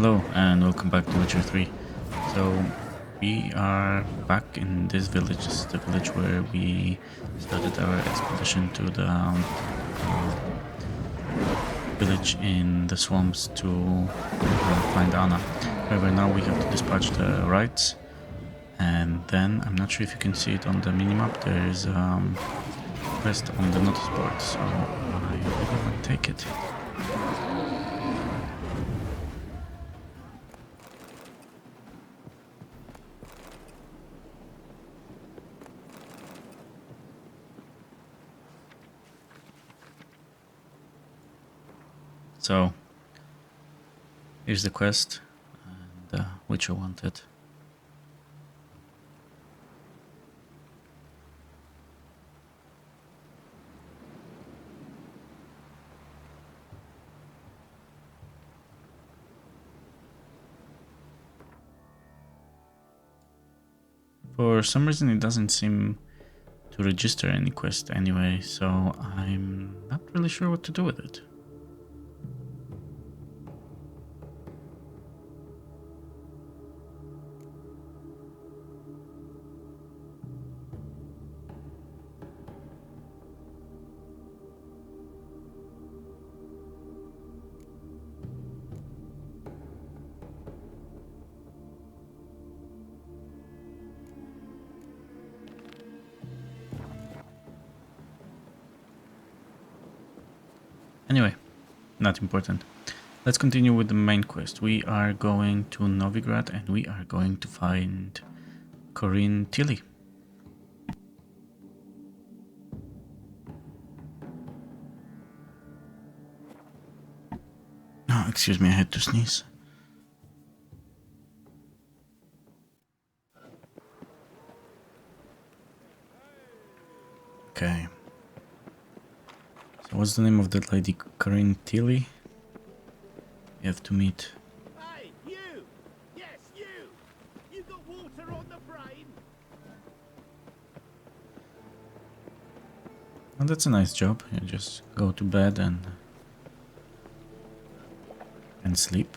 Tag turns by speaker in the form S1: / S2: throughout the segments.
S1: Hello and welcome back to Witcher 3. So we are back in this village. This is the village where we started our expedition to the village in the swamps to find Anna. However, now we have to dispatch the rites, and then I'm not sure if you can see it on the minimap. There is a quest on the notice board, so I really want to take it. So, here's the quest, and which I wanted. For some reason it doesn't seem to register any quest anyway, so I'm not really sure what to do with it. Anyway, not important. Let's continue with the main quest. We are going to Novigrad and we are going to find Corinne Tilly. Oh, excuse me, I had to sneeze. Okay. So what's the name of that lady? Corinne Tilly? You have to meet.
S2: Hey, you! Yes, you! You got water on the brain?
S1: Oh, that's a nice job. You just go to bed and sleep.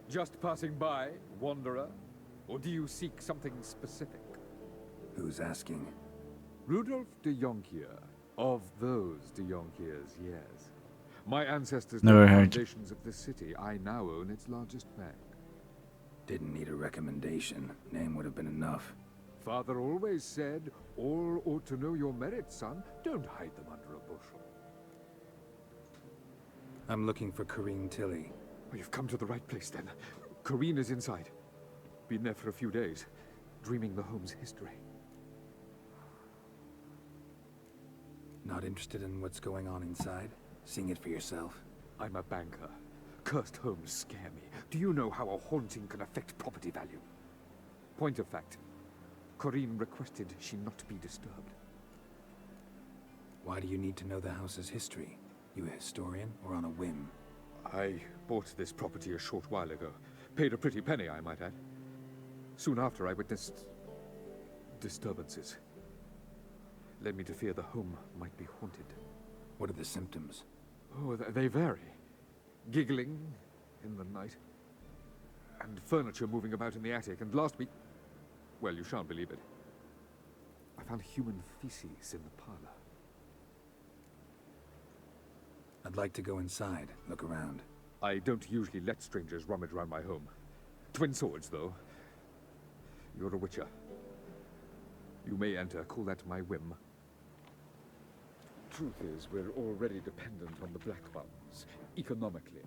S3: Just passing by, wanderer? Or do you seek something specific?
S4: Who's asking?
S3: Rudolf de Jonkier. Of those de Jonkiers, yes. My ancestors
S1: Never
S3: laid the
S1: heard.
S3: foundations of this city. I now own its largest bank.
S4: Didn't need a recommendation. Name would have been enough.
S3: Father always said, all ought to know your merits, son. Don't hide them under a bushel.
S4: I'm looking for Corinne Tilly.
S3: Oh, you've come to the right place, then. Corinne is inside. Been there for a few days, dreaming the home's history.
S4: Not interested in what's going on inside? Seeing it for yourself?
S3: I'm a banker. Cursed homes scare me. Do you know how a haunting can affect property value? Point of fact, Corinne requested she not be disturbed.
S4: Why do you need to know the house's history? You a historian or on a whim?
S3: I bought this property a short while ago. Paid a pretty penny, I might add. Soon after, I witnessed disturbances. Led me to fear the home might be haunted.
S4: What are the symptoms?
S3: Oh, they vary. Giggling in the night. And furniture moving about in the attic. And last week... well, you shan't believe it. I found human feces in the parlor.
S4: I'd like to go inside, look around.
S3: I don't usually let strangers rummage around my home. Twin swords, though. You're a witcher. You may enter, call that my whim. Truth is, we're already dependent on the Black Ones, economically.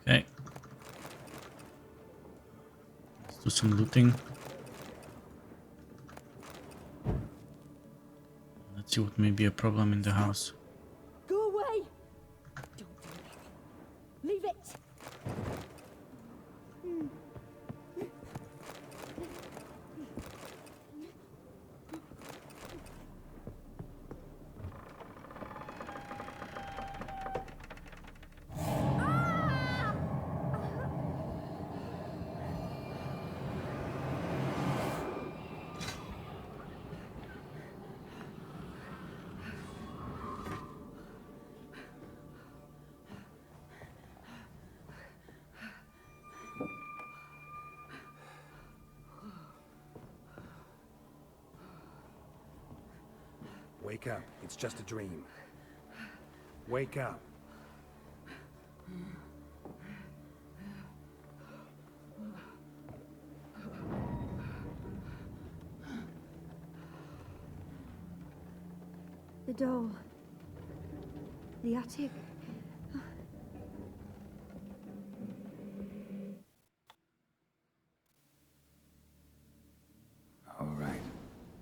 S1: Okay. Let's do some looting. Let's see what may be a problem in the house.
S5: Go away! Don't do anything. Leave it!
S4: Wake up. It's just a dream. Wake up.
S5: The door. The attic.
S4: All right.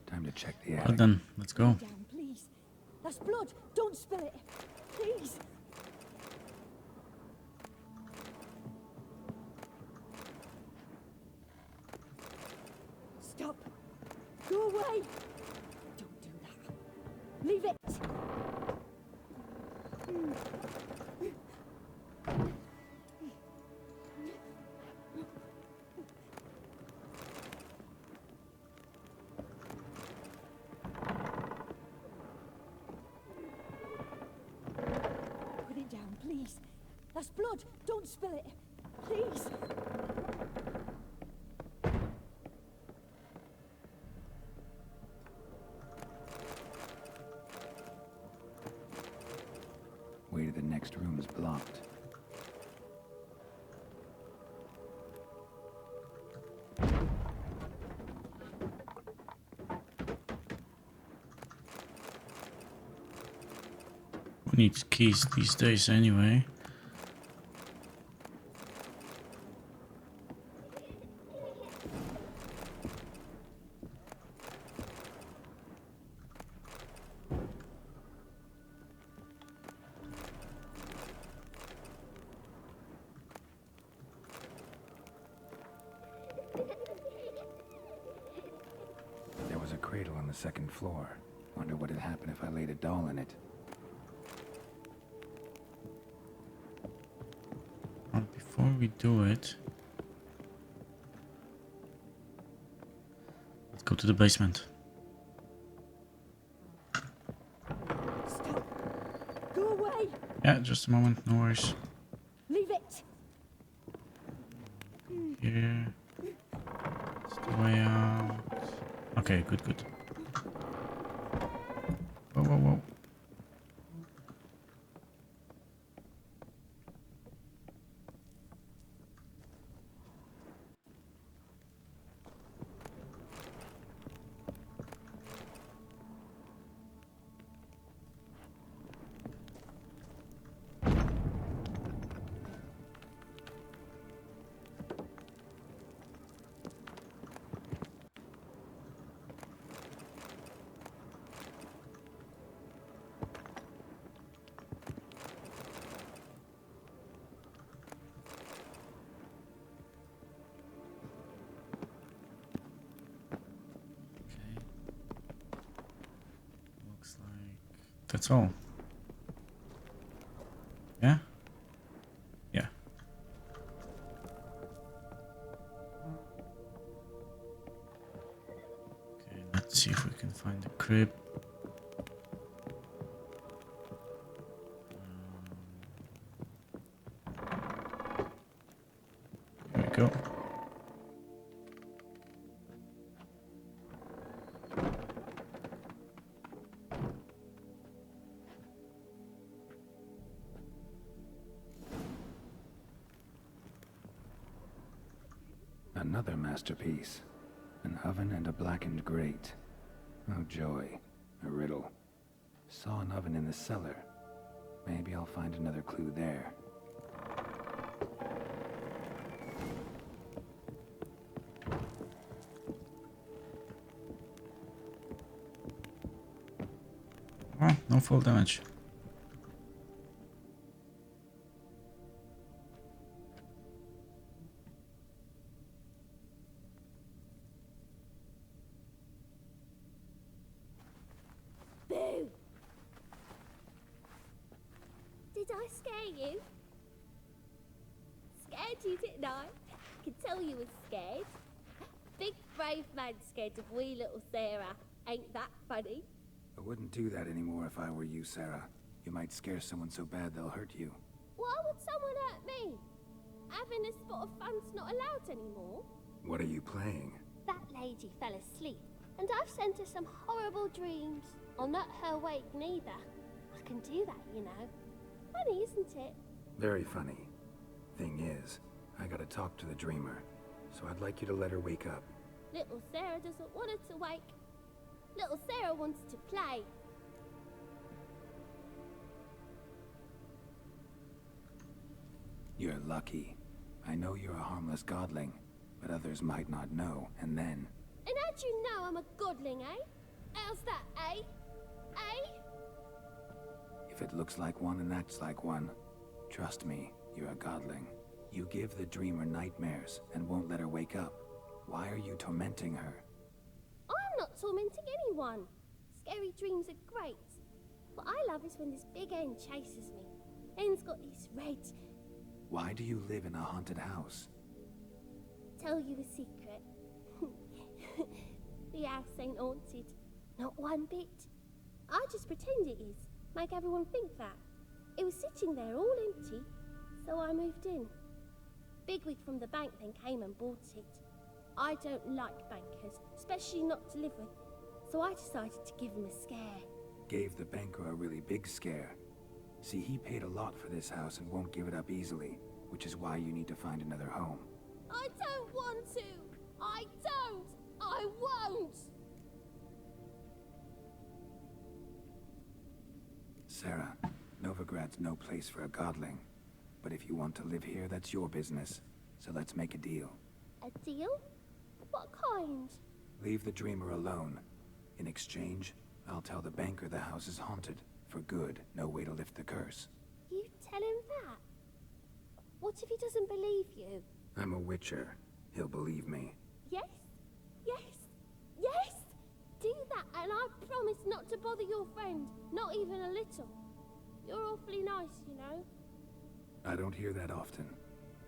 S4: Time to check the
S1: Well
S4: attic.
S1: then, let's go.
S5: Down, please. That's blood. Don't spill it. Please. Stop. Go away. Don't do that. Leave it. Put it down, please. That's blood. Don't spill it. Please.
S4: Way to the next room is blocked.
S1: Who needs keys these days anyway?
S4: There was a cradle on the second floor. Wonder what would happen if I laid a doll in it.
S1: Before we do it, let's go to the basement.
S5: Stop. Go away.
S1: Yeah, just a moment, no worries.
S5: Leave it.
S1: Here. It's the way out. Okay, good, good. Whoa, whoa, whoa. Looks like that's all. Yeah? Yeah. Okay, let's see if we can find the crib. Here we go.
S4: Another masterpiece. An oven and a blackened grate. Oh joy. A riddle. Saw an oven in the cellar. Maybe I'll find another clue there.
S1: Well, no full damage.
S6: Boo! Did I scare you? Scared you, didn't I? Can tell you was scared. Big brave man scared of wee little Sarah. Ain't that funny?
S4: I wouldn't do that anymore if I were you, Sarah. You might scare someone so bad they'll hurt you.
S6: Why would someone hurt me? Having a spot of fun's not allowed anymore.
S4: What are you playing?
S6: That lady fell asleep. And I've sent her some horrible dreams. I'll not her wake neither. I can do that, you know. Funny, isn't it?
S4: Very funny. Thing is, I gotta talk to the dreamer, so I'd like you to let her wake up.
S6: Little Sarah doesn't want her to wake. Little Sarah wants to play.
S4: You're lucky. I know you're a harmless godling, but others might not know, and then...
S6: And how'd you know I'm a godling, eh? How's that, eh? Eh?
S4: If it looks like one and acts like one, trust me, you're a godling. You give the dreamer nightmares and won't let her wake up. Why are you tormenting her?
S6: I'm not tormenting anyone. Scary dreams are great. What I love is when this big hen chases me. Hen's got this red...
S4: Why do you live in a haunted house?
S6: Tell you a secret. The house ain't haunted. Not one bit. I just pretend it is. Make everyone think that. It was sitting there all empty, so I moved in. Bigwig from the bank then came and bought it. I don't like bankers, especially not to live with, so I decided to give him a scare.
S4: Gave the banker a really big scare. See, he paid a lot for this house and won't give it up easily, which is why you need to find another home.
S6: I don't want to! I don't! I won't!
S4: Sarah, Novigrad's no place for a godling. But if you want to live here, that's your business. So let's make a deal.
S6: A deal? What kind?
S4: Leave the dreamer alone. In exchange, I'll tell the banker the house is haunted. For good, no way to lift the curse.
S6: You tell him that? What if he doesn't believe you?
S4: I'm a witcher. He'll believe me.
S6: Yes? Yes? Yes! Do that and I promise not to bother your friend. Not even a little. You're awfully nice, you know.
S4: I don't hear that often.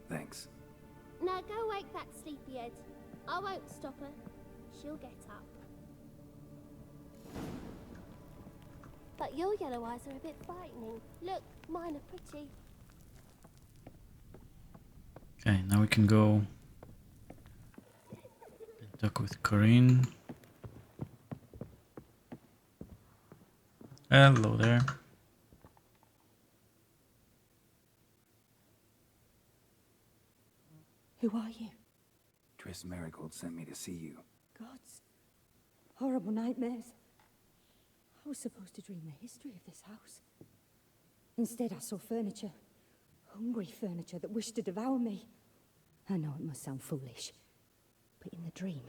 S4: Thanks.
S6: Now go wake that sleepyhead. I won't stop her. She'll get up. But your yellow eyes are a bit frightening. Look, mine are pretty.
S1: Okay, now we can go and talk with Corinne. Hello there.
S5: Who are you?
S4: Triss Marigold sent me to see you.
S5: Gods. Horrible nightmares. I was supposed to dream the history of this house. Instead, I saw furniture. Hungry furniture that wished to devour me. I know it must sound foolish, but in the dream,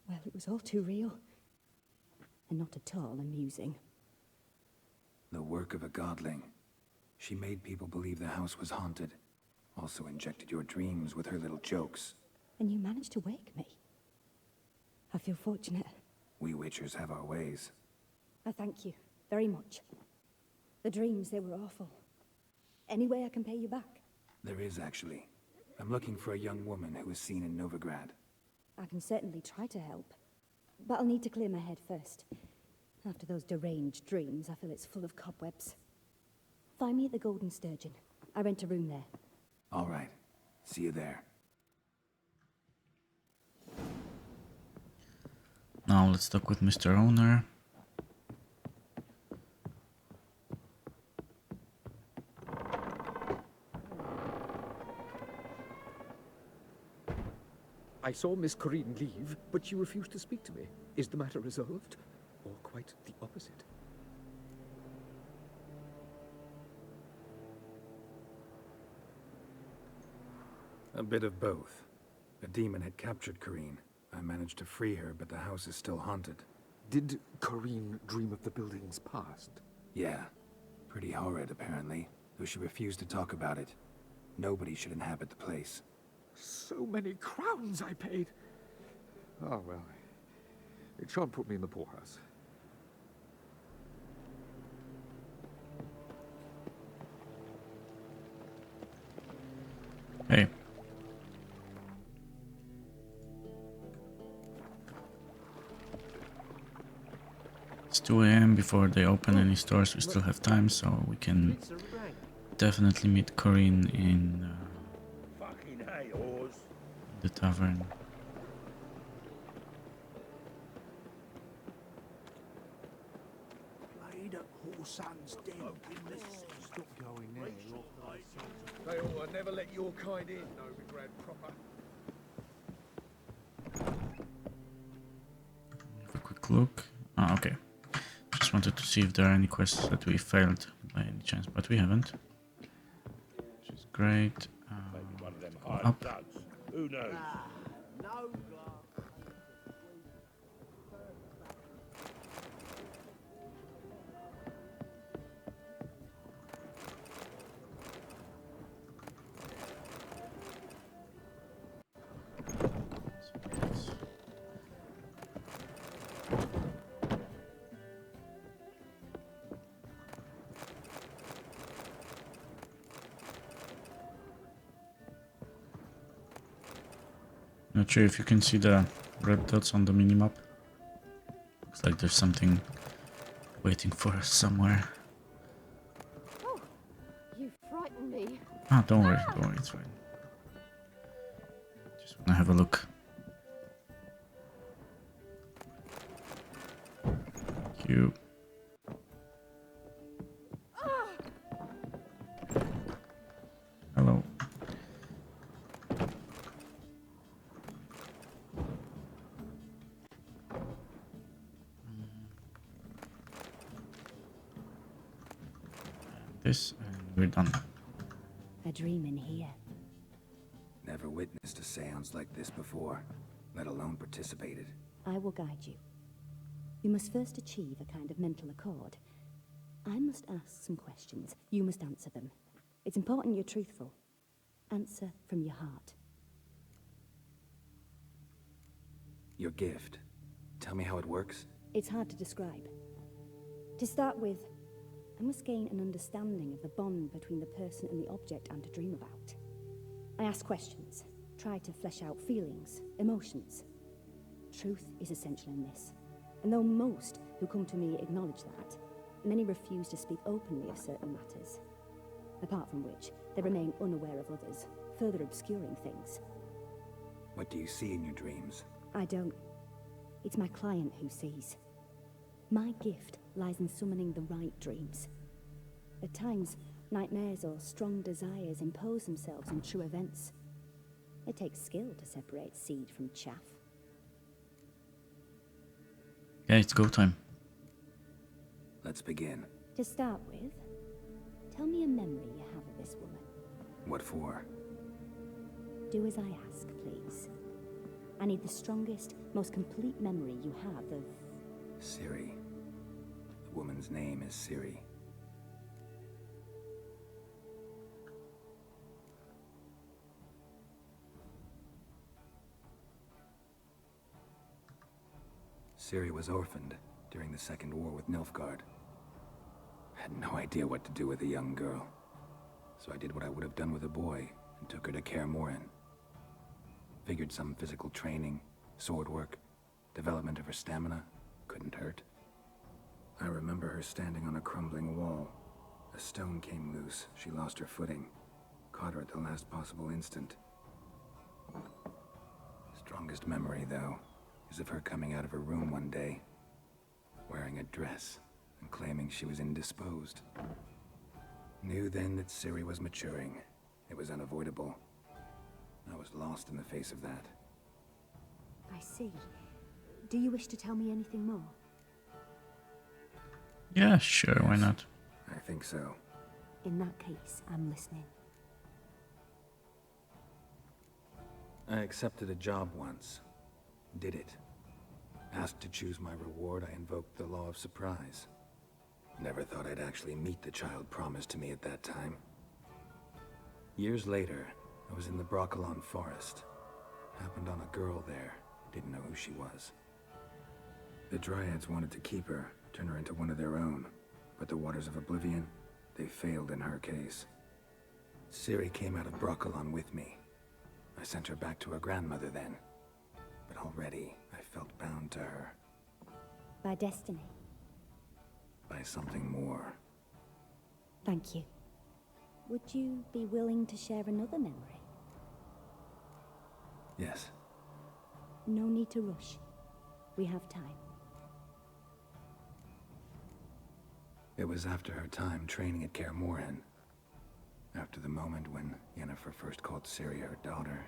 S5: well, it was all too real. And not at all amusing.
S4: The work of a godling. She made people believe the house was haunted. Also injected your dreams with her little jokes.
S5: And you managed to wake me. I feel fortunate.
S4: We witchers have our ways.
S5: I thank you very much. The dreams, they were awful. Any way I can pay you back?
S4: There is, actually. I'm looking for a young woman who was seen in Novigrad.
S5: I can certainly try to help. But I'll need to clear my head first. After those deranged dreams, I feel it's full of cobwebs. Find me at the Golden Sturgeon. I rent a room there.
S4: All right. See you there.
S1: Now let's talk with Mr. Owner.
S3: I saw Miss Corinne leave, but she refused to speak to me. Is the matter resolved? Or quite the opposite?
S4: A bit of both. A demon had captured Corinne. I managed to free her, but the house is still haunted.
S3: Did Corinne dream of the building's past?
S4: Yeah. Pretty horrid, apparently, though she refused to talk about it. Nobody should inhabit the place.
S3: So many crowns I paid. Oh, well. It shan't put me in the poorhouse.
S1: Hey. It's 2 AM before they open any stores. We still have time, so we can definitely meet Corinne in
S2: Fucking hey, Oz.
S1: the tavern.
S2: Your son's dead.
S3: Stop going there. They ought to never let your kind in, Novigrad proper.
S1: Have a quick look. Ah, okay. Just wanted to see if there are any quests that we failed by any chance, but we haven't. Which is great.
S2: One of them
S1: Go
S2: hired
S1: up.
S2: thugs. Who knows?
S1: Not sure if you can see the red dots on the minimap. Looks like there's something waiting for us somewhere.
S7: Oh, you frightened me.
S1: Ah, don't worry, it's fine. Just wanna have a look. Thank you. Hello. This, and we're done.
S5: A dream in here.
S4: Never witnessed a seance like this before, let alone participated.
S5: I will guide you. You must first achieve a kind of mental accord. I must ask some questions. You must answer them. It's important you're truthful. Answer from your heart.
S4: Your gift. Tell me how it works.
S5: It's hard to describe. To start with, I must gain an understanding of the bond between the person and the object I'm to dream about. I ask questions, try to flesh out feelings, emotions. Truth is essential in this. And though most who come to me acknowledge that, many refuse to speak openly of certain matters. Apart from which, they remain unaware of others, further obscuring things.
S4: What do you see in your dreams?
S5: I don't. It's my client who sees. My gift lies in summoning the right dreams. At times, nightmares or strong desires impose themselves on true events. It takes skill to separate seed from chaff.
S1: Yeah, it's go time.
S4: Let's begin.
S5: To start with, tell me a memory you have of this woman.
S4: What for?
S5: Do as I ask, please. I need the strongest, most complete memory you have of...
S4: Ciri. The woman's name is Ciri. Ciri was orphaned during the Second War with Nilfgaard. Had no idea what to do with a young girl. So I did what I would have done with a boy and took her to Kaer Morhen. Figured some physical training, sword work, development of her stamina couldn't hurt. I remember her standing on a crumbling wall. A stone came loose. She lost her footing. Caught her at the last possible instant. Strongest memory, though, is of her coming out of her room one day, wearing a dress and claiming she was indisposed. Knew then that Ciri was maturing. It was unavoidable. I was lost in the face of that.
S5: I see. Do you wish to tell me anything more?
S1: Yeah, sure, why not?
S4: I think so.
S5: In that case, I'm listening.
S4: I accepted a job once. Did it. Asked to choose my reward, I invoked the law of surprise. Never thought I'd actually meet the child promised to me at that time. Years later, I was in the Broccolon forest. Happened on a girl there. Didn't know who she was. The Dryads wanted to keep her, turn her into one of their own. But the Waters of Oblivion, they failed in her case. Ciri came out of Broccolon with me. I sent her back to her grandmother then. But already, I felt bound to her.
S5: By destiny.
S4: By something more.
S5: Thank you. Would you be willing to share another memory?
S4: Yes.
S5: No need to rush. We have time.
S4: It was after her time training at Kaer Morhen. After the moment when Yennefer first called Ciri her daughter.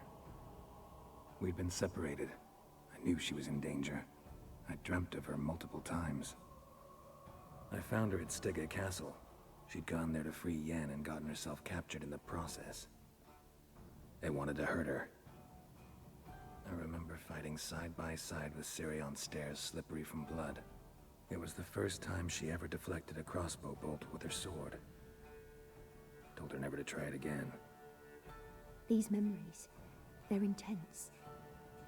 S4: We'd been separated. I knew she was in danger. I dreamt of her multiple times. I found her at Stygga Castle. She'd gone there to free Yen and gotten herself captured in the process. They wanted to hurt her. I remember fighting side by side with Ciri on stairs slippery from blood. It was the first time she ever deflected a crossbow bolt with her sword. Told her never to try it again.
S5: These memories, they're intense.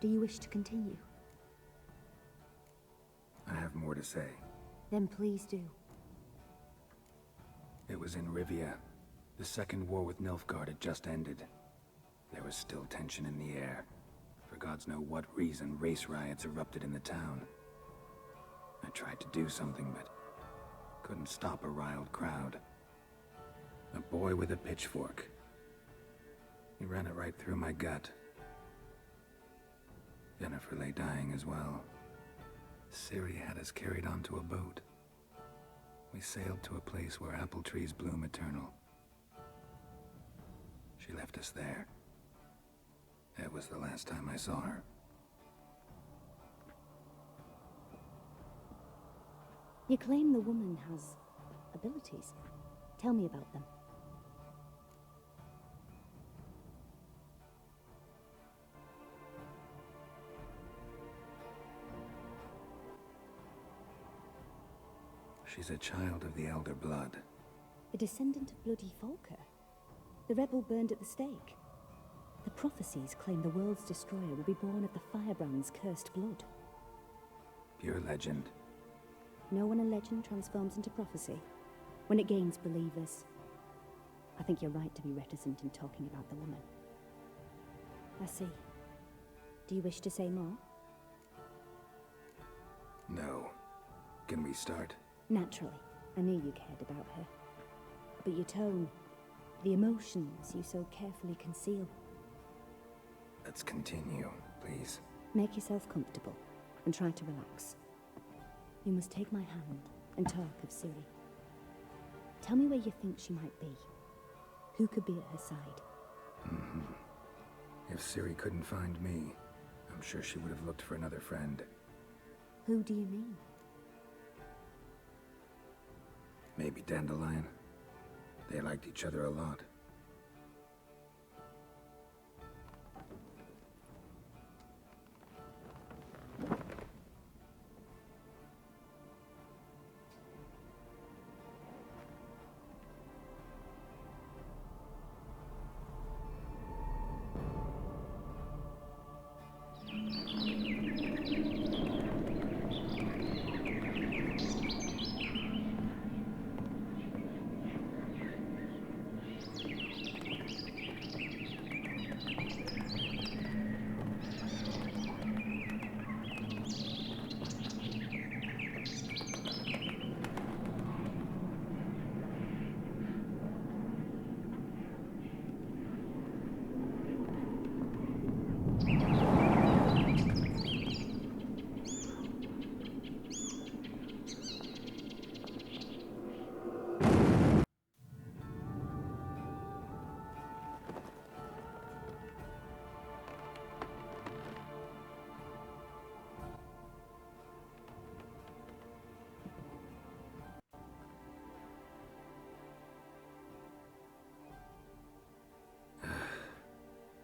S5: Do you wish to continue?
S4: I have more to say.
S5: Then please do.
S4: It was in Rivia. The second war with Nilfgaard had just ended. There was still tension in the air. For gods know what reason, race riots erupted in the town. I tried to do something, but couldn't stop a riled crowd. A boy with a pitchfork. He ran it right through my gut. Yennefer lay dying as well. Ciri had us carried onto a boat. We sailed to a place where apple trees bloom eternal. She left us there. That was the last time I saw her.
S5: You claim the woman has abilities. Tell me about them.
S4: She's a child of the Elder Blood.
S5: A descendant of bloody Falker. The rebel burned at the stake. The prophecies claim the world's destroyer will be born of the Firebrand's cursed blood.
S4: Pure legend.
S5: Know when a legend transforms into prophecy? When it gains believers. I think you're right to be reticent in talking about the woman. I see. Do you wish to say more?
S4: No. Can we start?
S5: Naturally. I knew you cared about her. But your tone, the emotions you so carefully conceal.
S4: Let's continue, please.
S5: Make yourself comfortable and try to relax. You must take my hand and talk of Ciri. Tell me where you think she might be. Who could be at her side?
S4: If Ciri couldn't find me, I'm sure she would have looked for another friend.
S5: Who do you mean?
S4: Maybe Dandelion. They liked each other a lot.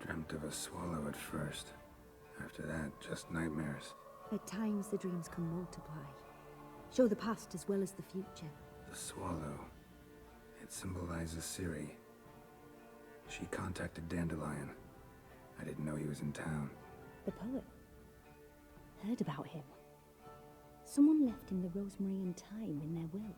S4: Dreamt of a swallow at first. After that, just nightmares.
S5: At times the dreams can multiply. Show the past as well as the future.
S4: The swallow. It symbolizes Ciri. She contacted Dandelion. I didn't know he was in town.
S5: The poet. Heard about him. Someone left him the rosemary and thyme in their will.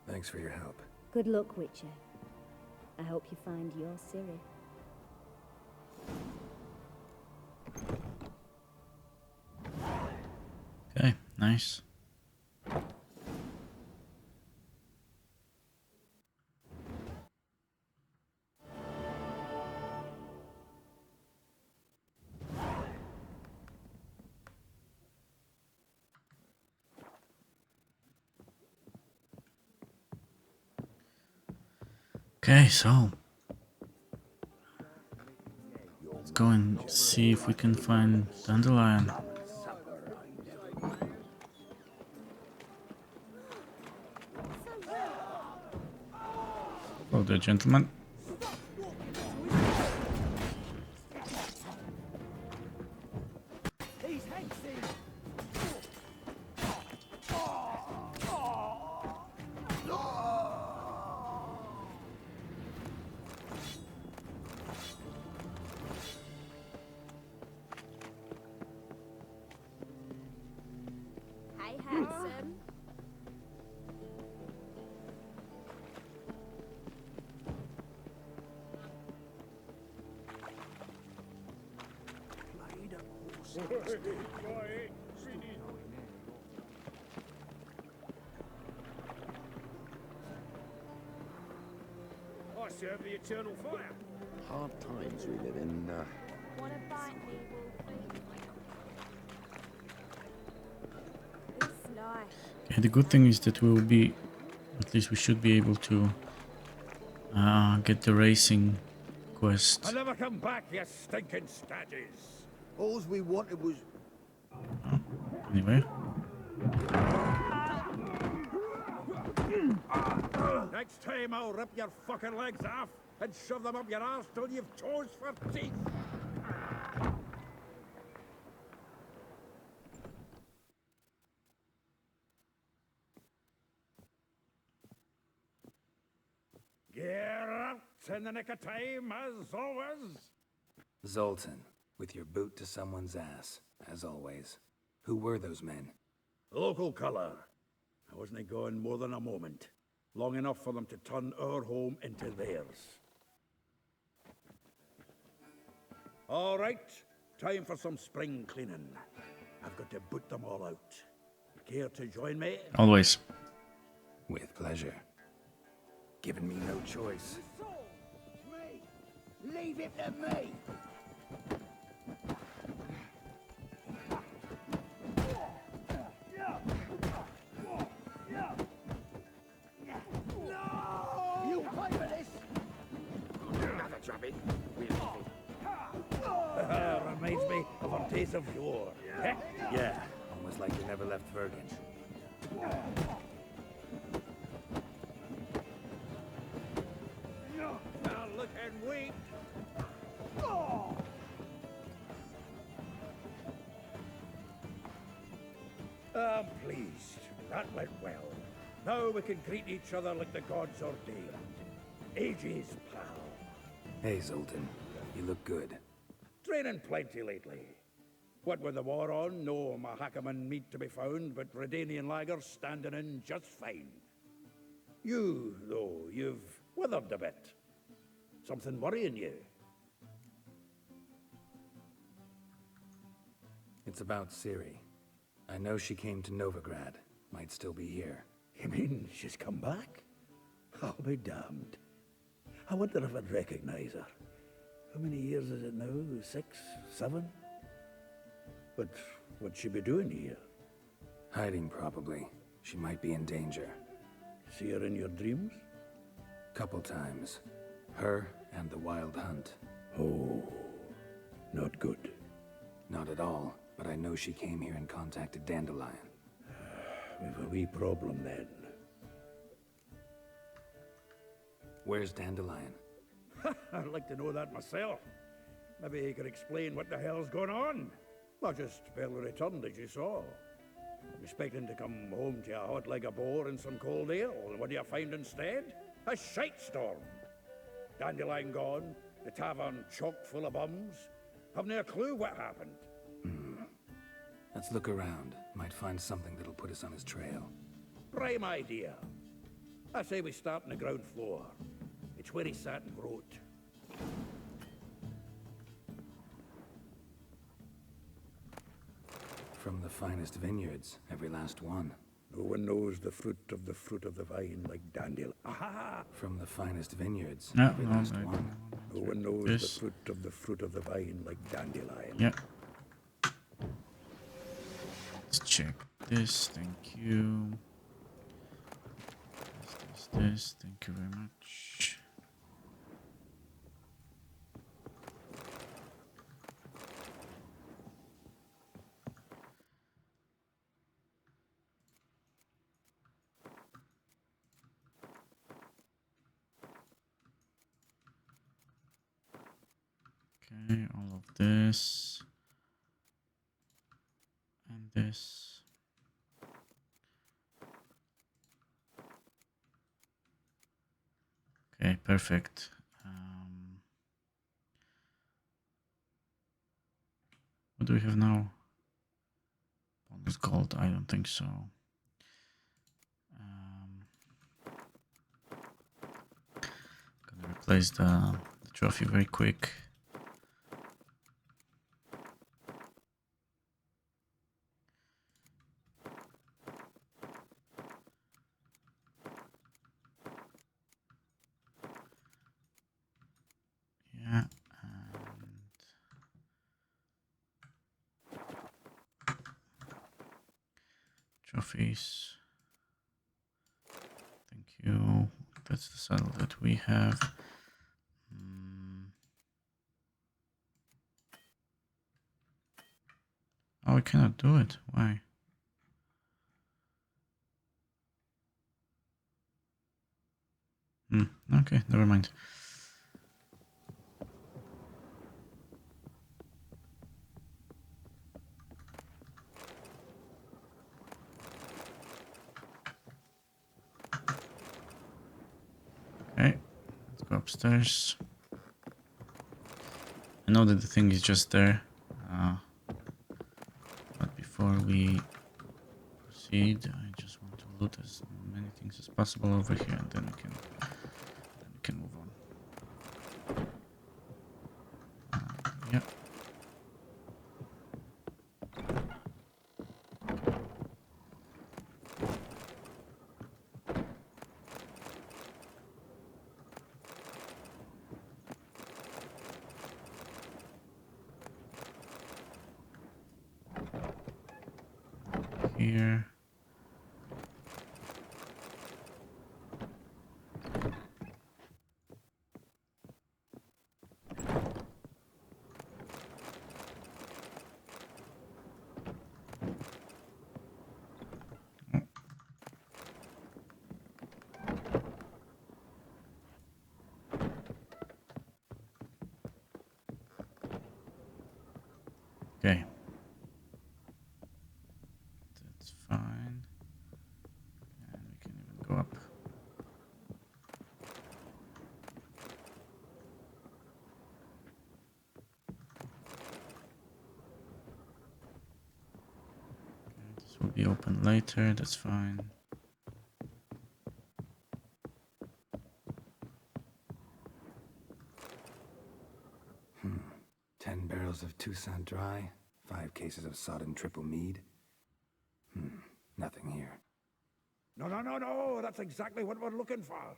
S4: Thanks for your help.
S5: Good luck, Witcher. I hope you find your Ciri.
S1: Okay, nice. Okay, so let's go and see if we can find Dandelion. Hello there, gentlemen.
S6: Hey, handsome.
S2: I serve the eternal fire.
S8: Hard times we live in.
S6: Wanna bite me, Wolfie? It's nice.
S1: Okay, the good thing is that we will be, at least we should be able to get the racing quest.
S2: I'll never come back, you stinking statues.
S8: All we wanted was.
S1: Anyway,
S2: Next time I'll rip your fucking legs off and shove them up your arse till you've toes for teeth. Get up in the nick of time, as always.
S4: Zoltan, with your boot to someone's ass, as always. Who were those men?
S2: Local colour. I wasn't gone more than a moment. Long enough for them to turn our home into theirs. All right, time for some spring cleaning. I've got to boot them all out. Care to join me?
S1: always.
S4: With pleasure. Given me no choice.
S8: Leave it to me! You pay for this! Another drubbing.
S2: Reminds me of our days of yore. Heck yeah.
S4: Almost like you never left Vergen.
S2: Now look and wait. I'm pleased. That went well. Now we can greet each other like the gods ordained. Ages, pal.
S4: Hey, Zoltan. You look good.
S2: Training plenty lately. What with the war on, no Mahakaman meat to be found, but Redanian lagers standing in just fine. You, though, you've withered a bit. Something worrying you?
S4: It's about Ciri. I know she came to Novigrad. Might still be here.
S2: You mean she's come back? I'll be damned. I wonder if I'd recognize her. How many years is it now? 6, 7? But what'd she be doing here?
S4: Hiding, probably. She might be in danger.
S2: See her in your dreams?
S4: Couple times. Her and the Wild Hunt.
S2: Oh, not good.
S4: Not at all, but I know she came here and contacted Dandelion.
S2: We've a wee problem then.
S4: Where's Dandelion?
S2: I'd like to know that myself. Maybe he could explain what the hell's going on. Well, just barely returned, as you saw. I'm expecting to come home to a hot leg of boar and some cold ale. And what do you find instead? A shite storm. Dandelion gone, the tavern chock full of bums. Haven't a clue what happened.
S4: Let's look around. Might find something that'll put us on his trail.
S2: Prime idea. I say we start on the ground floor. It's where he sat and wrote.
S4: From the finest vineyards, every last one.
S2: No one knows the fruit of the vine like Dandelion. Aha!
S4: From the finest vineyards,
S1: No,
S4: every
S1: no,
S4: last
S1: no.
S4: one.
S2: No one knows
S1: This.
S2: the fruit of the vine like Dandelion.
S1: Yeah. Let's check this. Thank you. This. Thank you very much. Okay, all of this. And this. Okay, perfect. What do we have now? Bonus gold? I don't think so. Gonna replace the trophy very quick. Yeah, and trophies. Thank you. That's the saddle that we have. Oh, I cannot do it. Why? Okay, never mind. Okay, let's go upstairs. I know that the thing is just there, but before we proceed, I just want to loot as many things as possible over here, and then we can move on. Yeah. Here. Okay. That's fine. And we can even go up. This will be open later, that's fine.
S4: Hmm. 10 barrels of Toussaint Dry, 5 cases of sodden triple mead. Nothing here.
S2: No, that's exactly what we're looking for.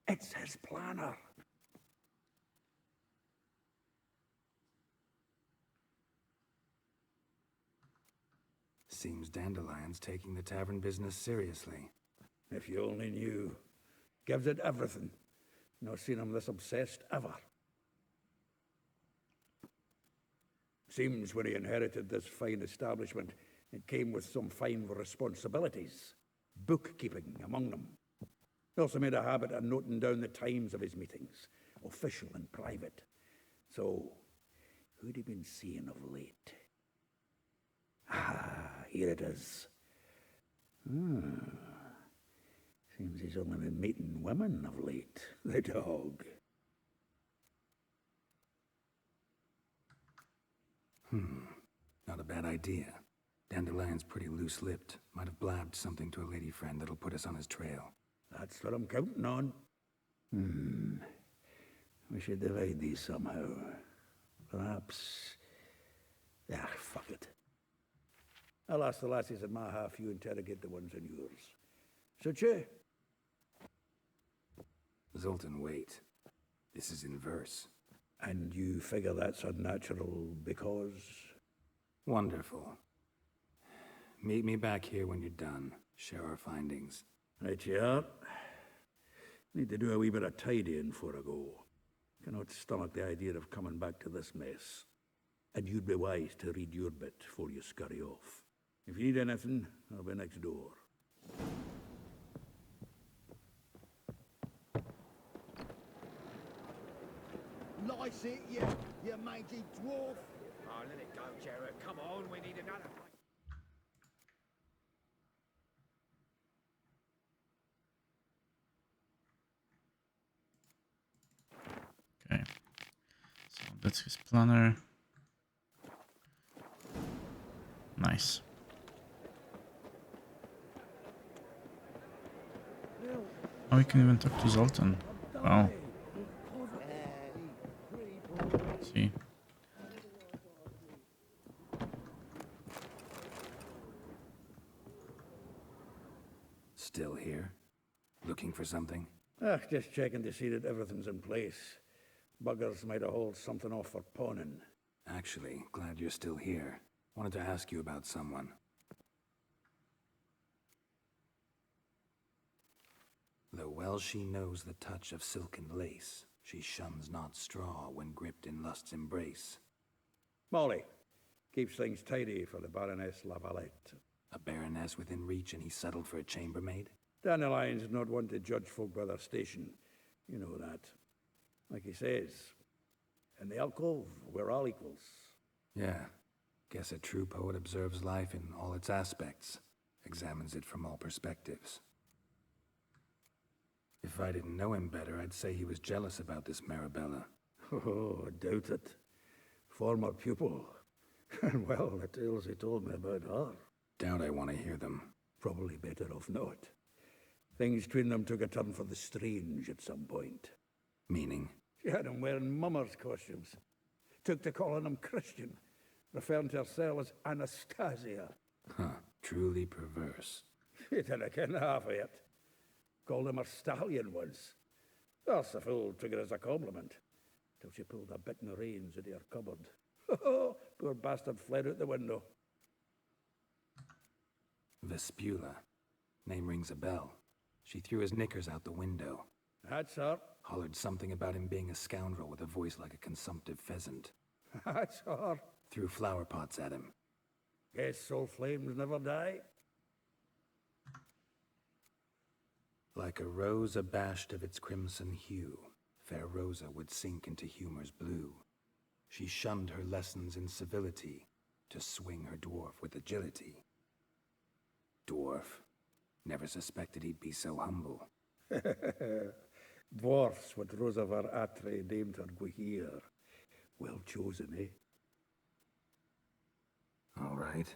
S2: It's his planner.
S4: Seems Dandelion's taking the tavern business seriously.
S2: If you only knew. Gives it everything. Not seen him this obsessed ever. Seems when he inherited this fine establishment, it came with some fine responsibilities. Bookkeeping among them. He also made a habit of noting down the times of his meetings, official and private. So, who'd he been seeing of late? Ah, here it is. Seems he's only been meeting women of late, the dog.
S4: Not a bad idea. Dandelion's pretty loose-lipped. Might have blabbed something to a lady friend that'll put us on his trail.
S2: That's what I'm counting on. We should divide these somehow. Perhaps... fuck it. I'll ask the lassies in my half, you interrogate the ones in yours. Suit you?
S4: Zoltan, wait. This is in verse.
S2: And you figure that's unnatural because...
S4: Wonderful. Meet me back here when you're done. Share our findings.
S2: Right you are. Need to do a wee bit of tidying before I go. Cannot stomach the idea of coming back to this mess. And you'd be wise to read your bit before you scurry off. If you need anything, I'll be next door.
S8: Slice it, you mangy dwarf.
S9: Oh, let it go, Jarrett. Come on, we need another.
S1: Okay, so that's his planner. Nice. Oh, we can even talk to Zoltan. Wow. See.
S4: Still here? Looking for something?
S2: Just checking to see that everything's in place. Buggers might have hauled something off for pawning.
S4: Actually, glad you're still here. Wanted to ask you about someone. Though well she knows the touch of silken lace, she shuns not straw when gripped in lust's embrace.
S2: Molly keeps things tidy for the Baroness Lavalette.
S4: A baroness within reach and he settled for a chambermaid?
S2: Dandelion's not one to judge folk by their station. You know that. Like he says, in the alcove, we're all equals.
S4: Yeah. Guess a true poet observes life in all its aspects, examines it from all perspectives. If I didn't know him better, I'd say he was jealous about this Marabella.
S2: Oh, I doubt it. Former pupil. And well, the tales he told me about her.
S4: Doubt I want to hear them.
S2: Probably better off not. Things between them took a turn for the strange at some point.
S4: Meaning?
S2: She had him wearing mummers' costumes. Took to calling him Christian, referring to herself as Anastasia.
S4: Huh. Truly perverse.
S2: She didn't ken half of it. Called him a stallion once. That's the fool took it as a compliment. Till she pulled a bit in the reins into her cupboard. Oh, poor bastard fled out the window.
S4: Vespula. Name rings a bell. She threw his knickers out the window.
S2: That's her.
S4: Hollered something about him being a scoundrel with a voice like a consumptive pheasant.
S2: That's her.
S4: Threw flower pots at him.
S2: Guess soul flames never die.
S4: Like a rose abashed of its crimson hue, fair Rosa would sink into humor's blue. She shunned her lessons in civility, to swing her dwarf with agility. Dwarf. Never suspected he'd be so humble.
S2: Dwarfs, what Rosa var Atre named her Guihir. Well chosen, eh?
S4: All right.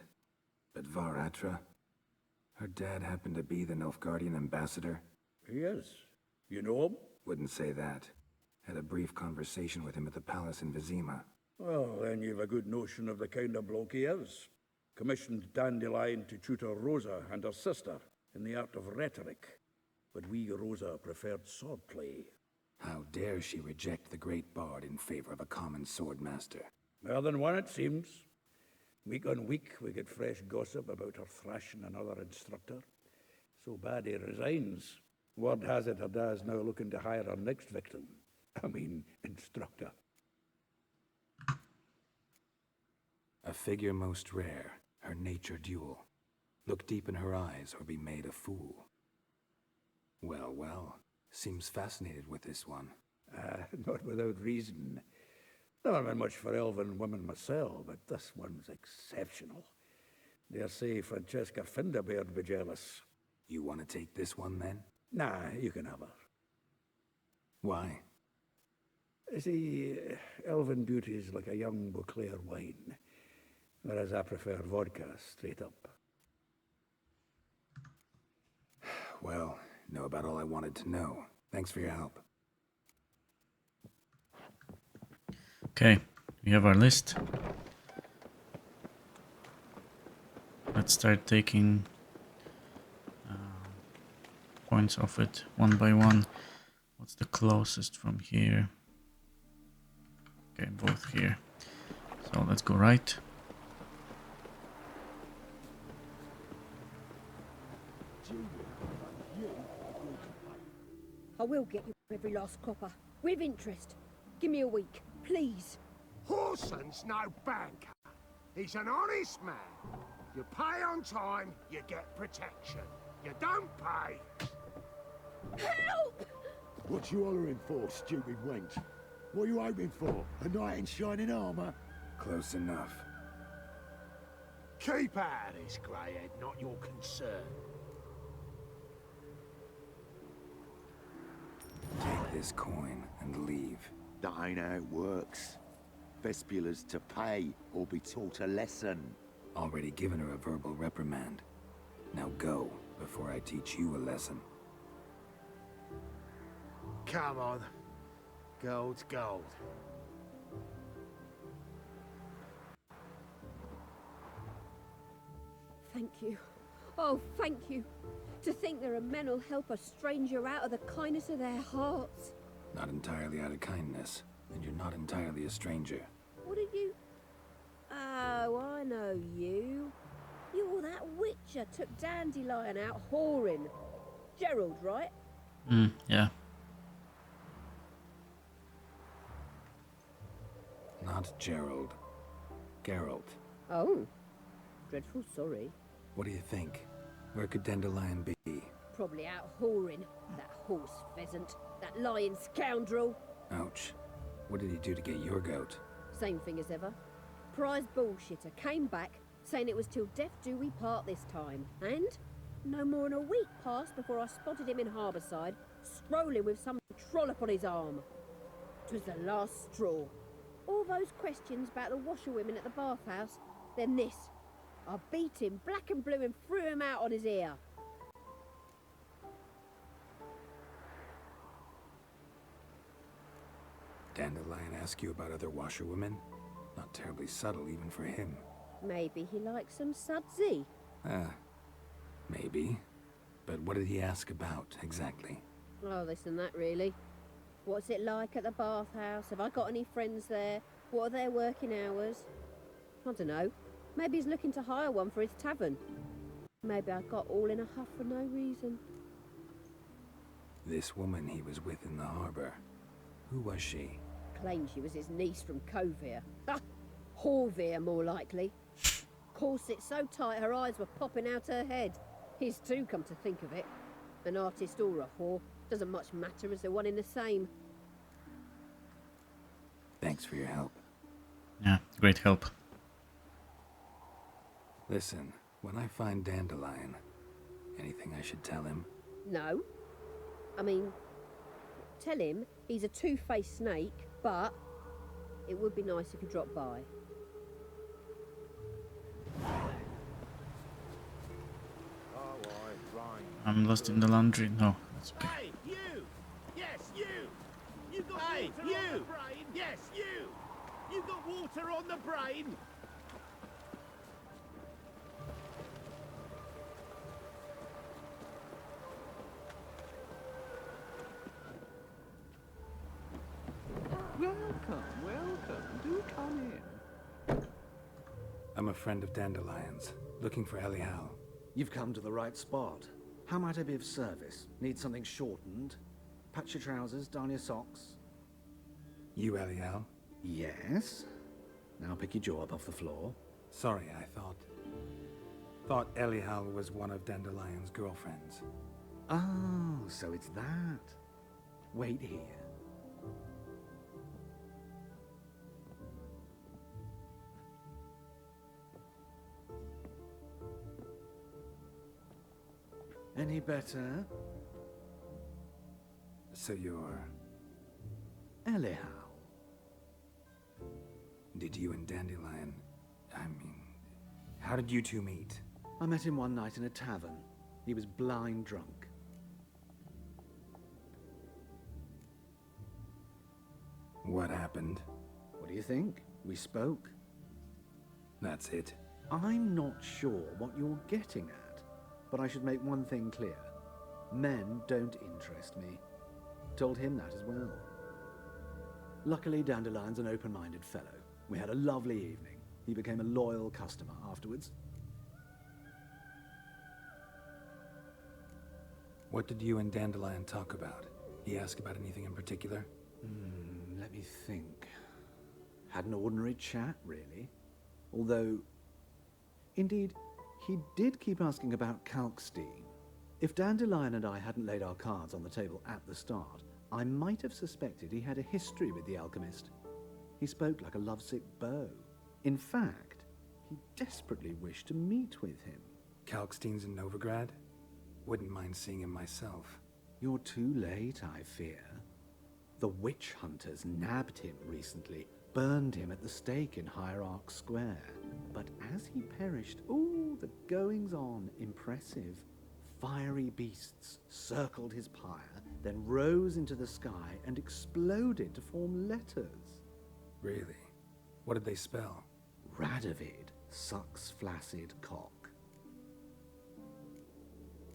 S4: But Varatra? Her dad happened to be the Nilfgaardian ambassador?
S2: He is. You know him?
S4: Wouldn't say that. Had a brief conversation with him at the palace in Vizima.
S2: Well, then you've a good notion of the kind of bloke he is. Commissioned Dandelion to tutor Rosa and her sister in the art of rhetoric. But we, Rosa, preferred swordplay.
S4: How dare she reject the great bard in favor of a common swordmaster?
S2: More than one, it seems. Week on week, we get fresh gossip about her thrashing another instructor. So bad he resigns. Word has it her dad's now looking to hire her next victim. I mean, instructor.
S4: A figure most rare, her nature dual. Look deep in her eyes or be made a fool. Well, well, seems fascinated with this one.
S2: Not without reason. Never been much for elven women myself, but this one's exceptional. Dare say Francesca Finderbeard be jealous.
S4: You want to take this one, then?
S2: Nah, you can have her.
S4: Why?
S2: See, elven beauty is like a young Beauclair wine, whereas I prefer vodka straight up.
S4: Well, know about all I wanted to know. Thanks for your help.
S1: Okay, we have our list. Let's start taking points of it one by one. What's the closest from here? Okay, both here. So let's go right.
S5: I will get you every last copper, with interest. Give me a week, please.
S8: Horson's no banker. He's an honest man. You pay on time, you get protection. You don't pay.
S5: Help!
S8: What you hollering for, stupid wench?
S2: What are you hoping for? A knight in shining armour?
S4: Close enough.
S8: Keep out of this, Greyhead, not your concern.
S4: Take this coin and leave.
S10: That ain't how it works. Vespula's to pay or be taught a lesson.
S4: Already given her a verbal reprimand. Now go, before I teach you a lesson.
S8: Come on. Gold's gold.
S7: Thank you. Oh, thank you. To think there are men who'll help a stranger out of the kindness of their hearts.
S4: Not entirely out of kindness, and you're not entirely a stranger.
S7: What are you... Oh, I know you. You're that witcher took Dandelion out whoring. Gerald, right?
S1: Yeah.
S4: Not Gerald. Geralt.
S7: Oh. Dreadful sorry.
S4: What do you think? Where could Dandelion be?
S7: Probably out whoring. That horse pheasant. That lying scoundrel.
S4: Ouch. What did he do to get your goat?
S7: Same thing as ever. Prize bullshitter came back, saying it was till death do we part this time. And no more than a week passed before I spotted him in Harbourside, strolling with some trollop on his arm. 'Twas the last straw. All those questions about the washerwomen at the bathhouse, then this. I beat him black and blue and threw him out on his ear.
S4: Dandelion ask you about other washerwomen? Not terribly subtle even for him.
S7: Maybe he likes some sudsy.
S4: Maybe. But what did he ask about, exactly?
S7: Oh, this and that, really. What's it like at the bathhouse? Have I got any friends there? What are their working hours? I don't know. Maybe he's looking to hire one for his tavern. Maybe I got all in a huff for no reason.
S4: This woman he was with in the harbour. Who was she?
S7: Claimed she was his niece from Kovir. Ah, Horvir, more likely. Corset so tight her eyes were popping out her head. His too, come to think of it. An artist or a whore. Doesn't much matter as they're one in the same.
S4: Thanks for your help.
S1: Yeah, great help.
S4: Listen, when I find Dandelion, anything I should tell him?
S7: No. I mean, tell him he's a two-faced snake, but it would be nice if he dropped by.
S1: I'm lost in the laundry. No, that's okay.
S9: Hey, you! Yes, you! You got water on the brain? Yes, you! You got water on the brain?
S11: Welcome, welcome. Do come in.
S4: I'm a friend of Dandelion's, looking for Elial.
S11: You've come to the right spot. How might I be of service? Need something shortened? Patch your trousers, darn your socks.
S4: You Elial?
S11: Yes. Now pick your jaw up off the floor.
S4: Sorry, I thought Elial was one of Dandelion's girlfriends.
S11: Oh, so it's that. Wait here. Any better?
S4: So you're...
S11: Elial.
S4: Did you and Dandelion... how did you two meet?
S11: I met him one night in a tavern. He was blind drunk.
S4: What happened?
S11: What do you think? We spoke.
S4: That's it.
S11: I'm not sure what you're getting at, but I should make one thing clear. Men don't interest me. Told him that as well. Luckily, Dandelion's an open-minded fellow. We had a lovely evening. He became a loyal customer afterwards.
S4: What did you and Dandelion talk about? He asked about anything in particular?
S11: Let me think. Had an ordinary chat, really. Although, indeed, he did keep asking about Kalkstein. If Dandelion and I hadn't laid our cards on the table at the start, I might have suspected he had a history with the alchemist. He spoke like a lovesick beau. In fact, he desperately wished to meet with him.
S4: Kalkstein's in Novigrad? Wouldn't mind seeing him myself.
S11: You're too late, I fear. The witch hunters nabbed him recently, burned him at the stake in Hierarch Square. But as he perished, ooh, the goings-on, impressive. Fiery beasts circled his pyre, then rose into the sky and exploded to form letters.
S4: Really? What did they spell?
S11: Radovid sucks flaccid cock.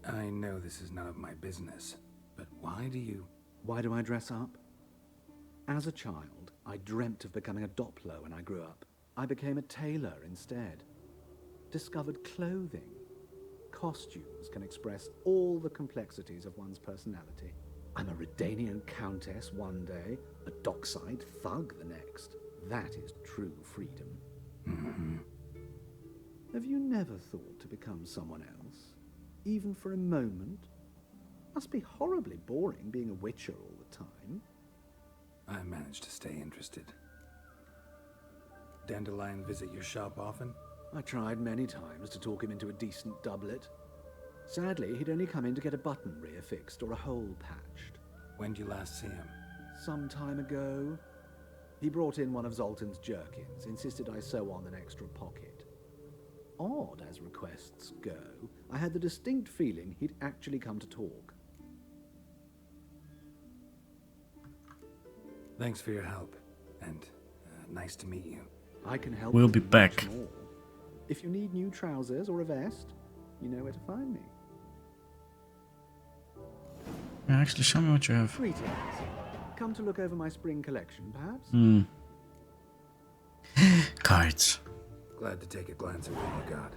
S4: I know this is none of my business, but why do I
S11: dress up? As a child, I dreamt of becoming a Doppler when I grew up. I became a tailor instead. Discovered clothing. Costumes can express all the complexities of one's personality. I'm a Redanian countess one day, a dockside thug the next. That is true freedom.
S4: Mm-hmm.
S11: Have you never thought to become someone else? Even for a moment? Must be horribly boring being a witcher all the time.
S4: I managed to stay interested. Dandelion visit your shop often?
S11: I tried many times to talk him into a decent doublet. Sadly, he'd only come in to get a button reaffixed or a hole patched.
S4: When'd you last see him?
S11: Some time ago. He brought in one of Zoltan's jerkins, insisted I sew on an extra pocket. Odd as requests go, I had the distinct feeling he'd actually come to talk.
S4: Thanks for your help, and nice to meet you.
S11: I can help
S1: We'll
S11: you
S1: be
S11: much
S1: back.
S11: more. If you need new trousers or a vest, you know where to find me.
S1: Yeah, actually, show me what you have.
S11: Greetings. Come to look over my spring collection, perhaps?
S1: Cards.
S4: Glad to take a glance at what you got.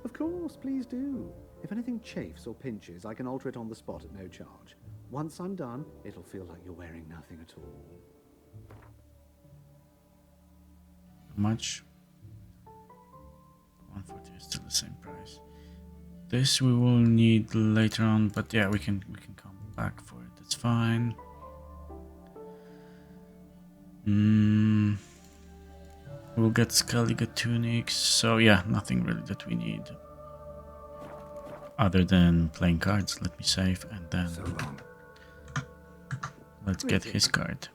S11: Of course, please do. If anything chafes or pinches, I can alter it on the spot at no charge. Once I'm done, it'll feel like you're wearing nothing at all.
S1: How much? 140 is still the same price. This we will need later on, but yeah, we can come back for it. That's fine. We'll get Skellige tunics, so yeah, nothing really that we need. Other than playing cards, let me save, and then
S4: So long.
S1: let's get his card.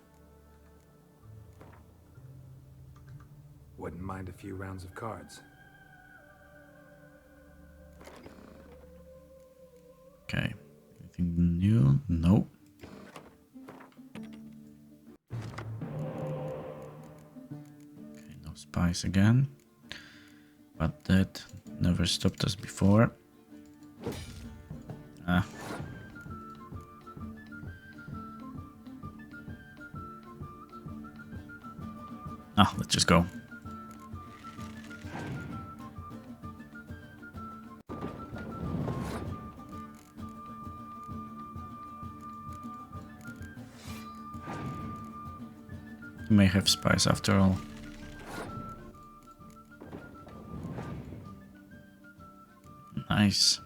S4: Wouldn't mind a few rounds of cards.
S1: Okay, anything new? No. Okay, no spies again. But that never stopped us before. Ah. Let's just go. You may have spies after all. Nice.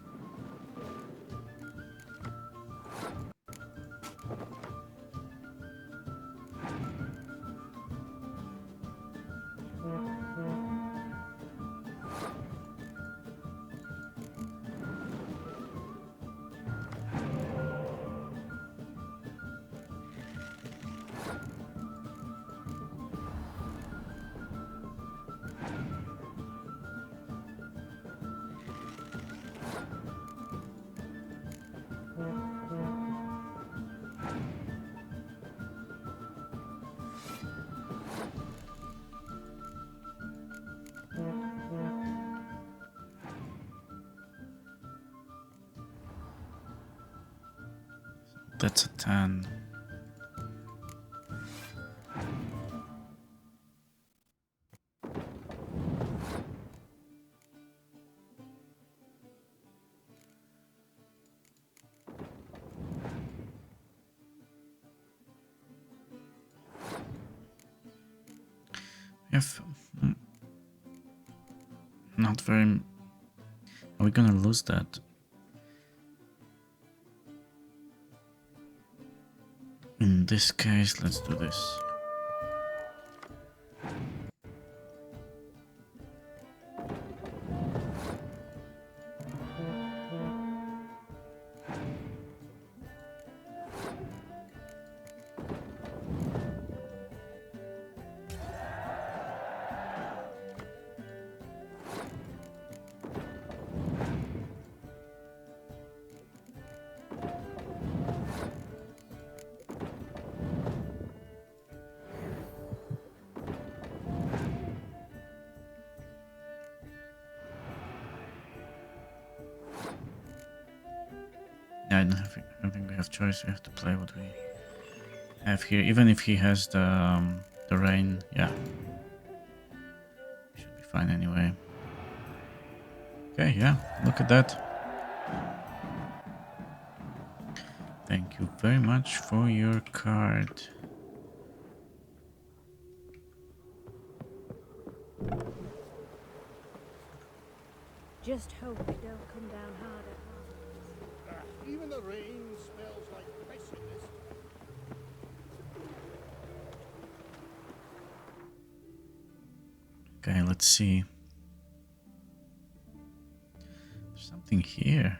S1: That's a 10. We have not very. Are we gonna lose that? In this case, let's do this. Yeah, I don't think we have choice. We have to play what we have here. Even if he has the rain, yeah, should be fine anyway. Okay, yeah, look at that. Thank you very much for your card.
S7: Just hope it don't come down hard at
S9: Even the rain smells like pessimist.
S1: Okay, let's see. There's something here.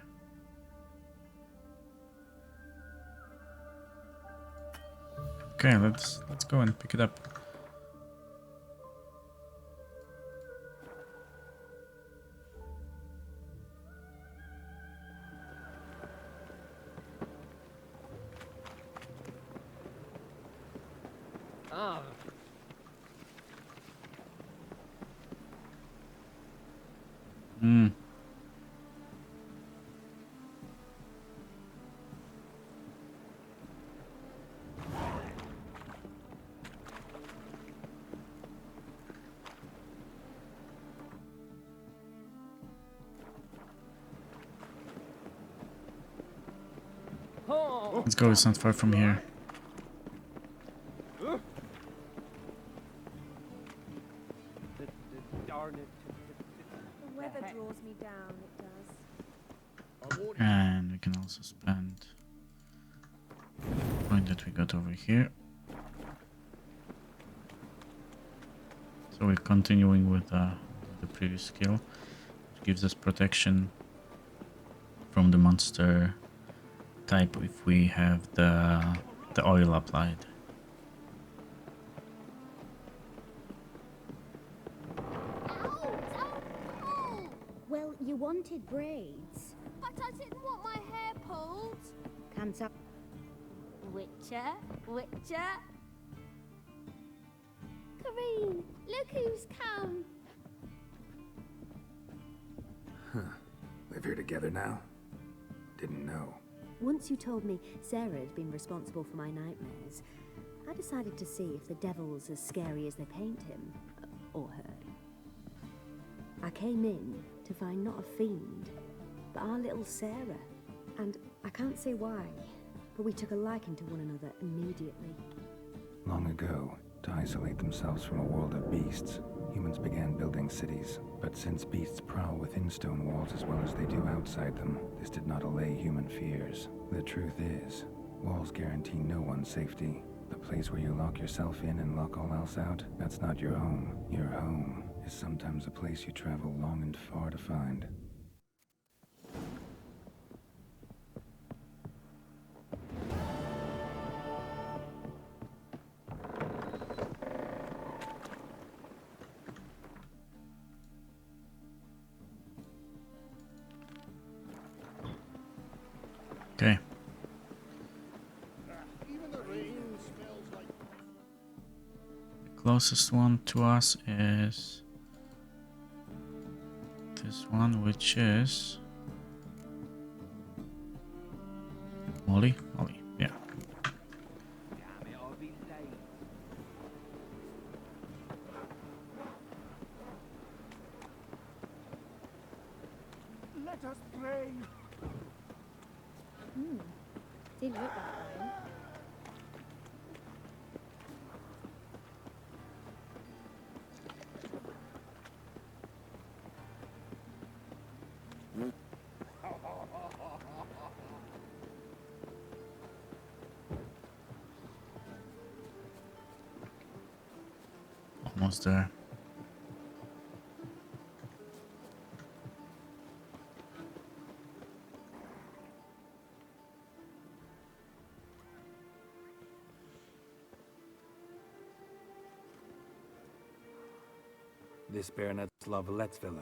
S1: Okay, let's go and pick it up. Hmm. Let's go, it's not far from here.
S6: The weather draws me down, it does.
S1: And we can also spend the point that we got over here. So we're continuing with the previous skill, which gives us protection from the monster type if we have the oil applied.
S7: Well, you wanted braids.
S6: But I didn't want my hair pulled.
S7: Can't tell.
S6: Witcher, Witcher. Kareen, look who's come.
S4: Live here together now? Didn't know.
S12: Once you told me Sarah had been responsible for my nightmares, I decided to see if the devil's as scary as they paint him, or her. I came in to find not a fiend, but our little Sarah. And I can't say why, but we took a liking to one another immediately.
S4: Long ago, to isolate themselves from a world of beasts, humans began building cities. But since beasts prowl within stone walls as well as they do outside them, this did not allay human fears. The truth is, walls guarantee no one's safety. The place where you lock yourself in and lock all else out, that's not your home. Your home is sometimes a place you travel long and far to find.
S1: Okay.
S9: Even the rain smells like.
S1: The closest one to us is this one, which is Molly. Molly, yeah.
S9: Let us pray.
S6: Didn't look that way.
S1: almost there.
S4: This Baronet's La Valette's villa.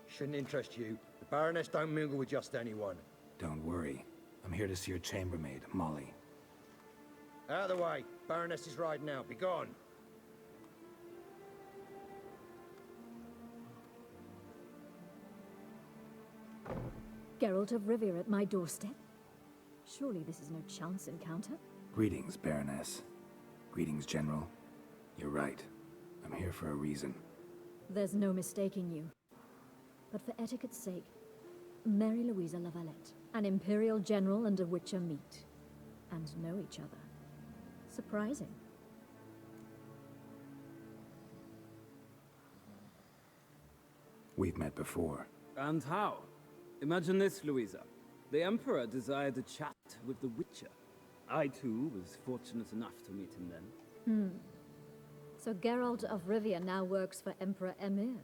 S13: Shouldn't interest you. The Baroness don't mingle with just anyone.
S4: Don't worry. I'm here to see your chambermaid, Molly.
S13: Out of the way. Baroness is riding out. Be gone.
S14: Geralt of Rivia at my doorstep? Surely this is no chance encounter?
S4: Greetings, Baroness. Greetings, General. You're right. I'm here for a reason.
S14: There's no mistaking you. But for etiquette's sake, Mary Louisa La Valette, an Imperial General and a Witcher meet, and know each other. Surprising.
S4: We've met before.
S15: And how? Imagine this, Louisa. The Emperor desired a chat with the Witcher. I, too, was fortunate enough to meet him then.
S14: So Geralt of Rivia now works for Emperor Emir.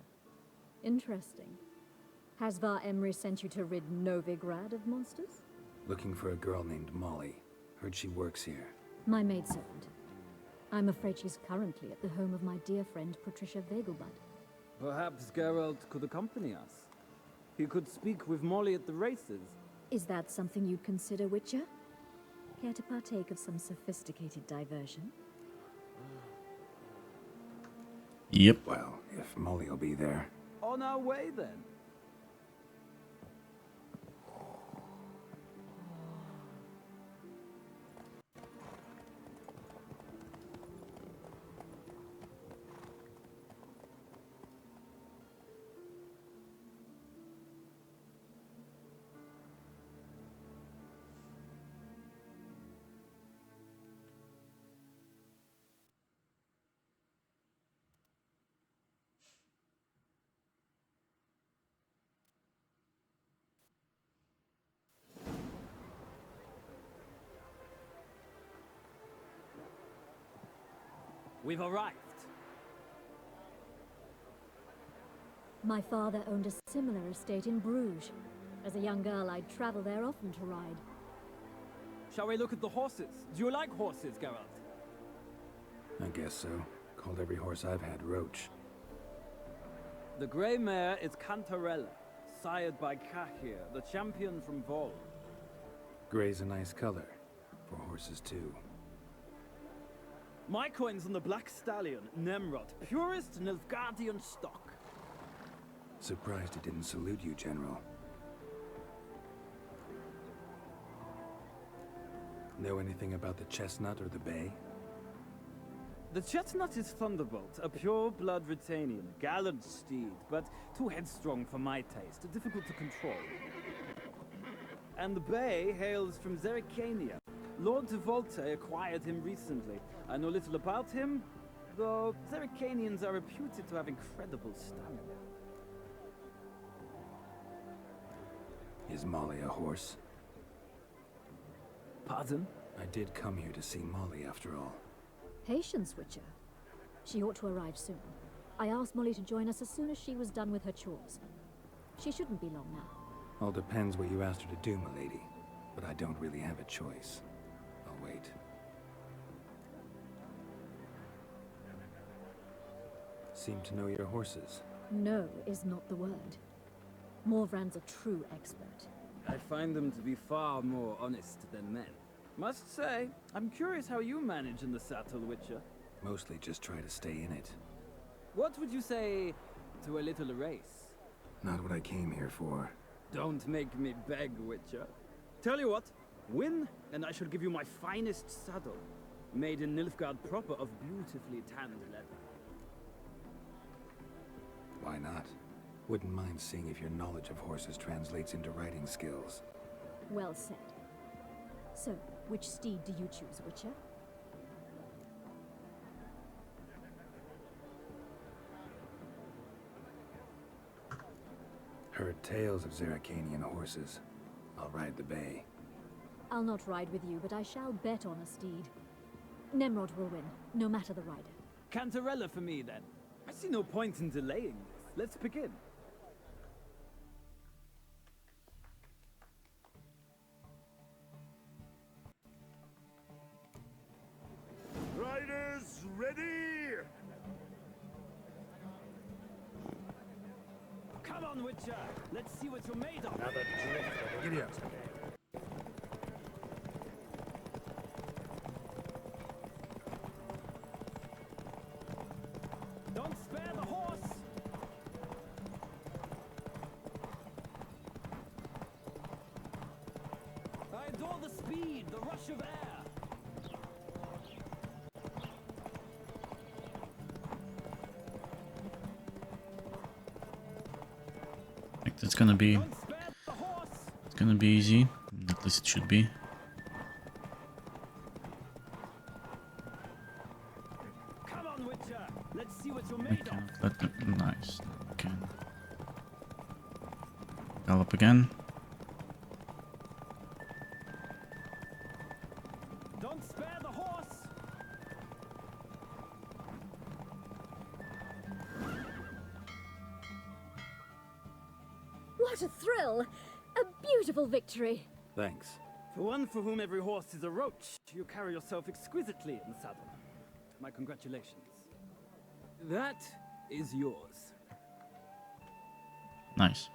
S14: Interesting. Has Var Emry sent you to rid Novigrad of monsters?
S4: Looking for a girl named Molly. Heard she works here.
S14: My maidservant. I'm afraid she's currently at the home of my dear friend Patricia Vegelbud.
S15: Perhaps Geralt could accompany us. He could speak with Molly at the races.
S14: Is that something you'd consider, Witcher? Care to partake of some sophisticated diversion?
S1: Yep.
S4: Well, if Molly'll be there.
S15: On our way, then. We've arrived.
S14: My father owned a similar estate in Bruges. As a young girl, I'd travel there often to ride.
S15: Shall we look at the horses? Do you like horses, Geralt?
S4: I guess so. Called every horse I've had Roach.
S15: The grey mare is Cantarella, sired by Cahir, the champion from Vol.
S4: Grey's a nice color. For horses, too.
S15: My coin's on the Black Stallion, Nemrod, purest Nilfgaardian stock.
S4: Surprised it didn't salute you, General. Know anything about the chestnut or the bay?
S15: The chestnut is Thunderbolt, a pure-blood Britannian, gallant steed, but too headstrong for my taste, difficult to control. And the bay hails from Zerrikania. Lord de Volte acquired him recently. I know little about him, though Zerrikanians are reputed to have incredible stamina.
S4: Is Molly a horse?
S15: Pardon?
S4: I did come here to see Molly, after all.
S14: Patience, Witcher. She ought to arrive soon. I asked Molly to join us as soon as she was done with her chores. She shouldn't be long now.
S4: All depends what you asked her to do, milady. But I don't really have a choice. I'll wait. Seem to know your horses.
S14: No is not the word. Morvran's a true expert.
S15: I find them to be far more honest than men. Must say, I'm curious how you manage in the saddle, Witcher.
S4: Mostly just try to stay in it.
S15: What would you say to a little race?
S4: Not what I came here for.
S15: Don't make me beg, Witcher. Tell you what, win, and I shall give you my finest saddle. Made in Nilfgaard proper of beautifully tanned leather.
S4: Why not? Wouldn't mind seeing if your knowledge of horses translates into riding skills.
S14: Well said. So, which steed do you choose, Witcher?
S4: Heard tales of Zerrikanian horses. I'll ride the bay.
S14: I'll not ride with you, but I shall bet on a steed. Nemrod will win, no matter the rider.
S15: Cantarella for me, then. see no point in delaying this. Let's begin.
S9: Riders, ready?
S15: Come on, Witcher. Let's see what you're made of.
S9: Another drift.
S13: Giddy up.
S15: Don't spare the horse. I adore the speed, the rush of air.
S1: Like it's gonna be easy. At least it should be.
S15: Come on, Witcher. Let's see what you're
S1: I
S15: made of.
S1: cannot let them. Nice. Okay. Gallop again.
S15: Don't spare the horse.
S14: What a thrill! A beautiful victory!
S4: Thanks.
S15: For one for whom every horse is a roach, you carry yourself exquisitely in the saddle. My congratulations. That is yours.
S1: Nice.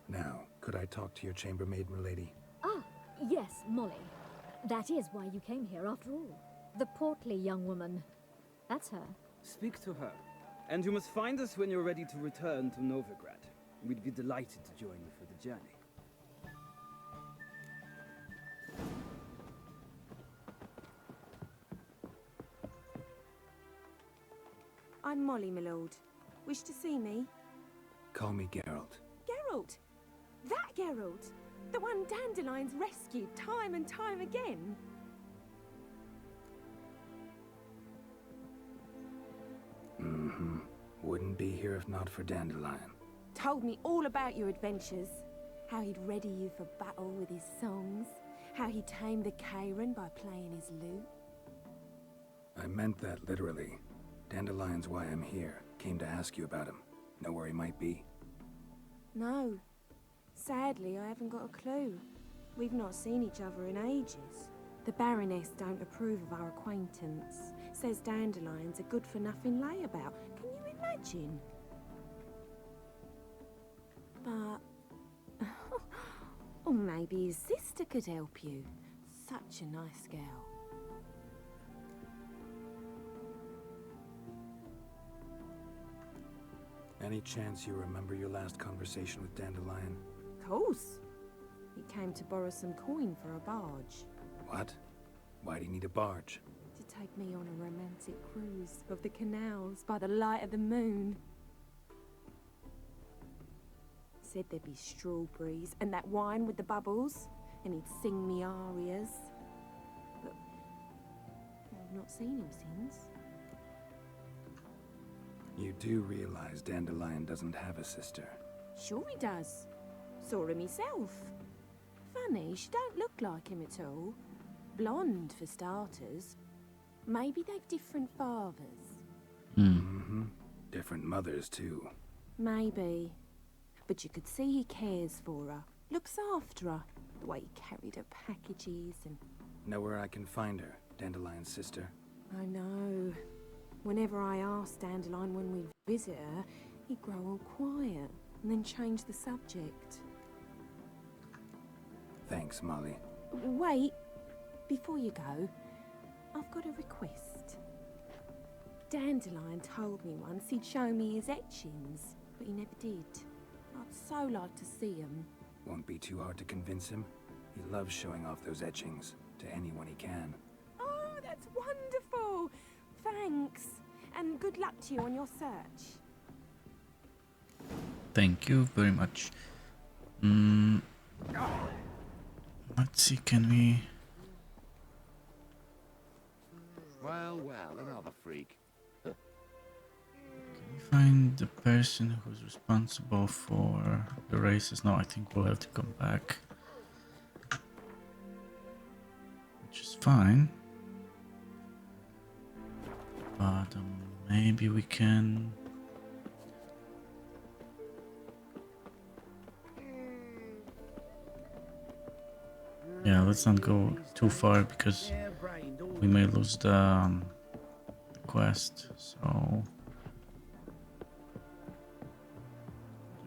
S4: Now, could I talk to your chambermaid, milady?
S14: Ah, yes, Molly. That is why you came here after all. The portly young woman. That's her.
S15: Speak to her. And you must find us when you're ready to return to Novigrad. We'd be delighted to join you for the journey.
S16: I'm Molly, my lord. Wish to see me?
S4: Call me Geralt.
S16: Geralt! That Geralt! The one Dandelion's rescued time and time again!
S4: Mm-hmm. Wouldn't be here if not for Dandelion.
S16: Told me all about your adventures. How he'd ready you for battle with his songs. How he tamed the Karen by playing his lute.
S4: I meant that literally. Dandelion's why I'm here. Came to ask you about him. Know where he might be?
S16: No. Sadly, I haven't got a clue. We've not seen each other in ages. The Baroness don't approve of our acquaintance. Says Dandelion's a good-for-nothing layabout. Can you imagine? But... or maybe his sister could help you. Such a nice girl.
S4: Any chance you remember your last conversation with Dandelion?
S16: Course. He came to borrow some coin for a barge.
S4: What? Why'd he need a barge?
S16: To take me on a romantic cruise of the canals by the light of the moon. Said there'd be strawberries and that wine with the bubbles, and he'd sing me arias. But I've not seen him since.
S4: You do realize Dandelion doesn't have a sister.
S16: Sure he does. Saw him himself. Funny, she don't look like him at all. Blonde, for starters. Maybe they've different fathers.
S4: Mm-hmm. Different mothers, too.
S16: Maybe. But you could see he cares for her. Looks after her. The way he carried her packages and...
S4: Know where I can find her, Dandelion's sister?
S16: I know. Whenever I asked Dandelion when we'd visit her, he'd grow all quiet and then change the subject.
S4: Thanks, Molly.
S16: Wait. Before you go, I've got a request. Dandelion told me once he'd show me his etchings, but he never did. I'd so like to see them.
S4: Won't be too hard to convince him. He loves showing off those etchings to anyone he can.
S16: Oh, that's wonderful! Thanks, and good luck to you on your search.
S1: Thank you very much. Let's see, can we...
S10: Well, another freak.
S1: Can we find the person who's responsible for the races? No, I think we'll have to come back. Which is fine. But maybe we can Yeah, let's not go too far because we may lose the quest. So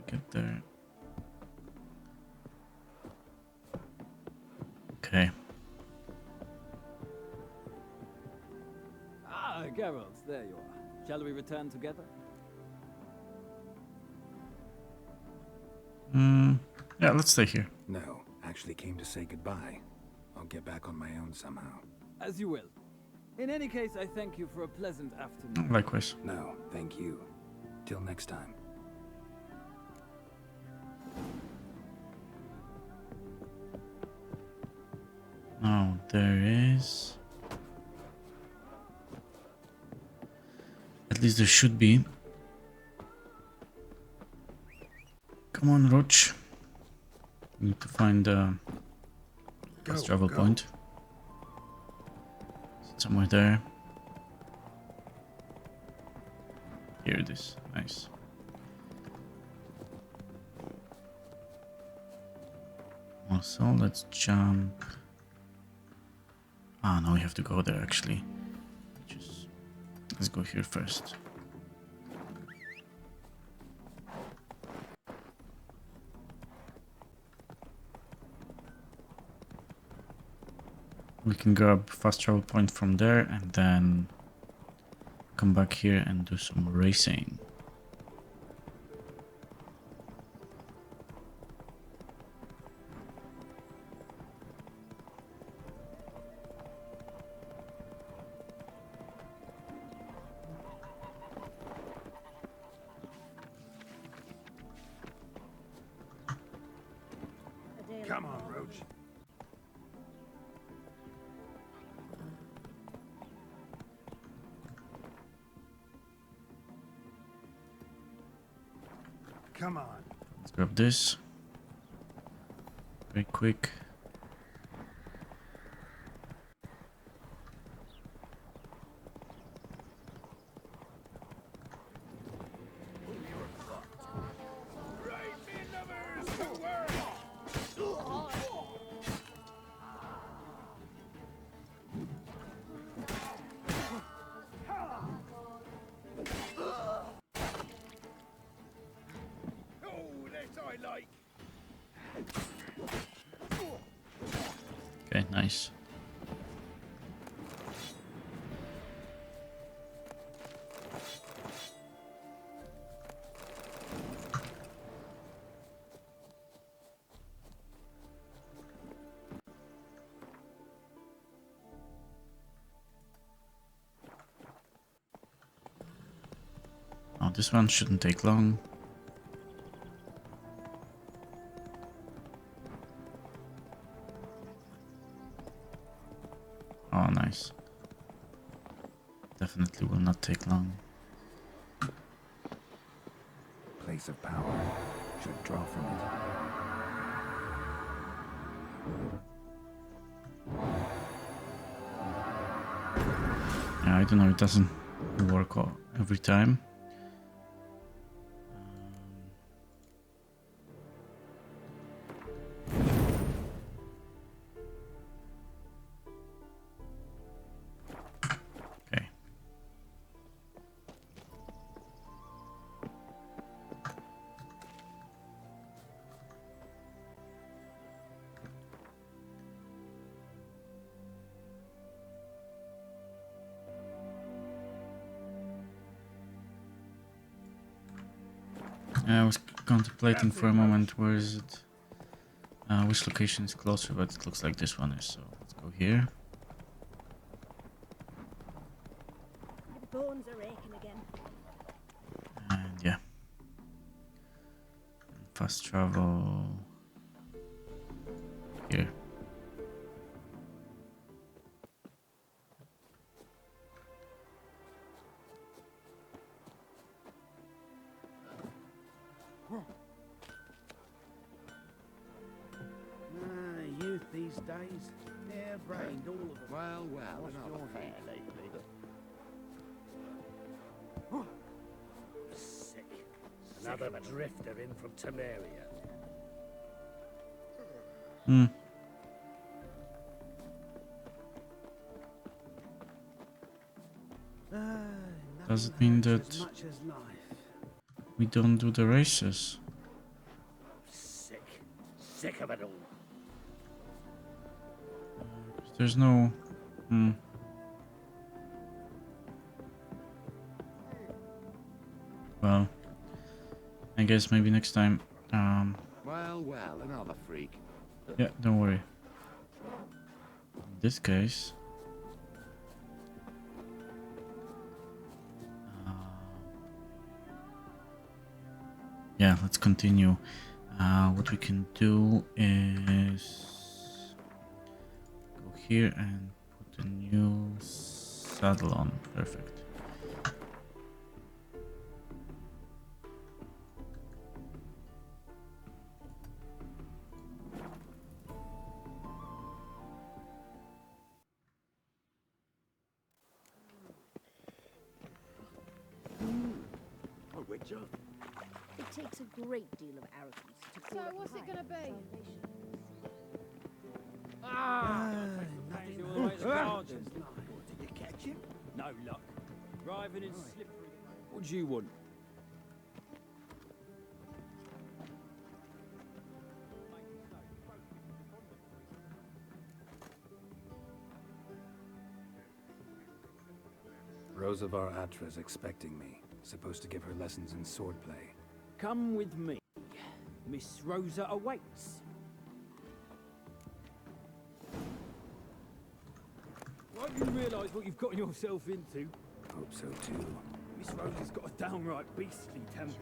S1: get there. Okay.
S15: Ah, Geralt, there you are. Shall we return together?
S1: Yeah, let's stay here.
S4: No, actually came to say goodbye. I'll get back on my own somehow.
S15: As you will. In any case, I thank you for a pleasant afternoon.
S1: Likewise.
S4: No, thank you. Till next time.
S1: Now there is. At least there should be. Come on, Roach. We need to find the fast travel point. Somewhere there. Here it is. Nice. Also, let's jump. Ah, now we have to go there actually. Let's go here first. We can grab fast travel point from there and then come back here and do some racing.
S8: Come on, Roach. Come on.
S1: Let's grab this. Very quick. Okay, nice. Oh, this one shouldn't take long. Oh, nice. Definitely will not take long.
S4: Place of power. Should draw from it.
S1: Yeah, I don't know, it doesn't work every time. I was contemplating for a moment where is it, which location is closer, but it looks like this one is, so let's go here.
S7: My bones are aching again.
S1: And yeah. Fast travel here.
S9: Youth these days, hair-brained, all of them.
S10: Well,
S9: What's
S10: not
S9: your
S10: fair
S9: view?
S10: lately.
S9: Sick. Another drifter in from Temeria.
S1: does it mean that
S9: As much as life.
S1: we don't do the races?
S9: Sick of it all.
S1: There's no... Well, I guess maybe next time.
S10: Well, another freak.
S1: Yeah, don't worry. In this case... yeah, let's continue. What we can do is go here and put a new saddle on. Perfect.
S9: A witcher?
S17: It takes a great deal of arrogance to call
S18: So
S17: a
S18: what's it
S17: pie
S18: gonna be?
S17: salvation.
S9: Did you catch him?
S15: No luck. Driving in slippery. What do you want?
S4: Rosavar Atra's expecting me. Supposed to give her lessons in swordplay.
S15: Come with me. Miss Rosa awaits. Won't you realise what you've gotten yourself into?
S4: Hope so too.
S15: Miss Rosa's got a downright beastly temper.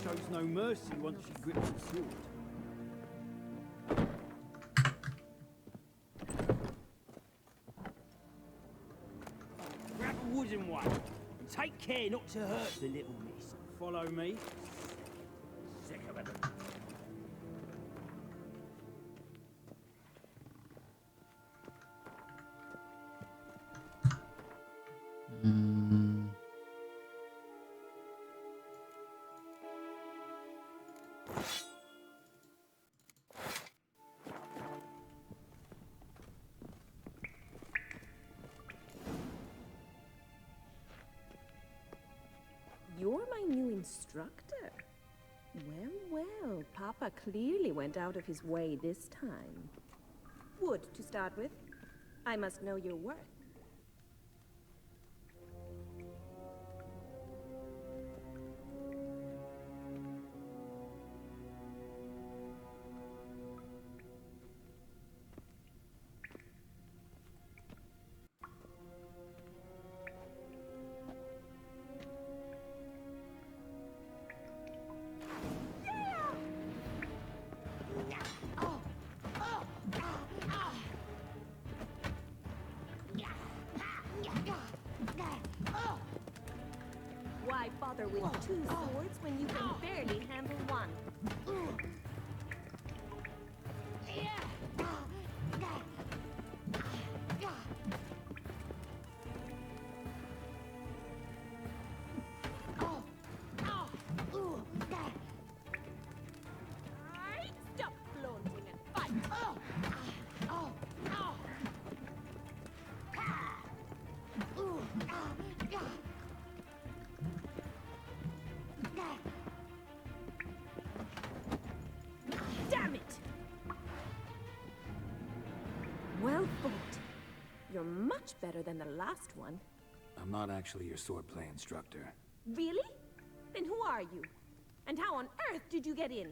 S15: Shows no mercy once she grips the sword. Grab a wooden one. And take care not to hurt the little miss. Follow me.
S9: Sick of it.
S16: You're my new instructor. Well, Papa clearly went out of his way this time. Wood, to start with. I must know your worth. Why bother with two swords when you can barely handle one? Stop flaunting and fight! Damn it! Well fought. You're much better than the last one.
S4: I'm not actually your swordplay instructor.
S16: Really? Then who are you? And how on earth did you get in?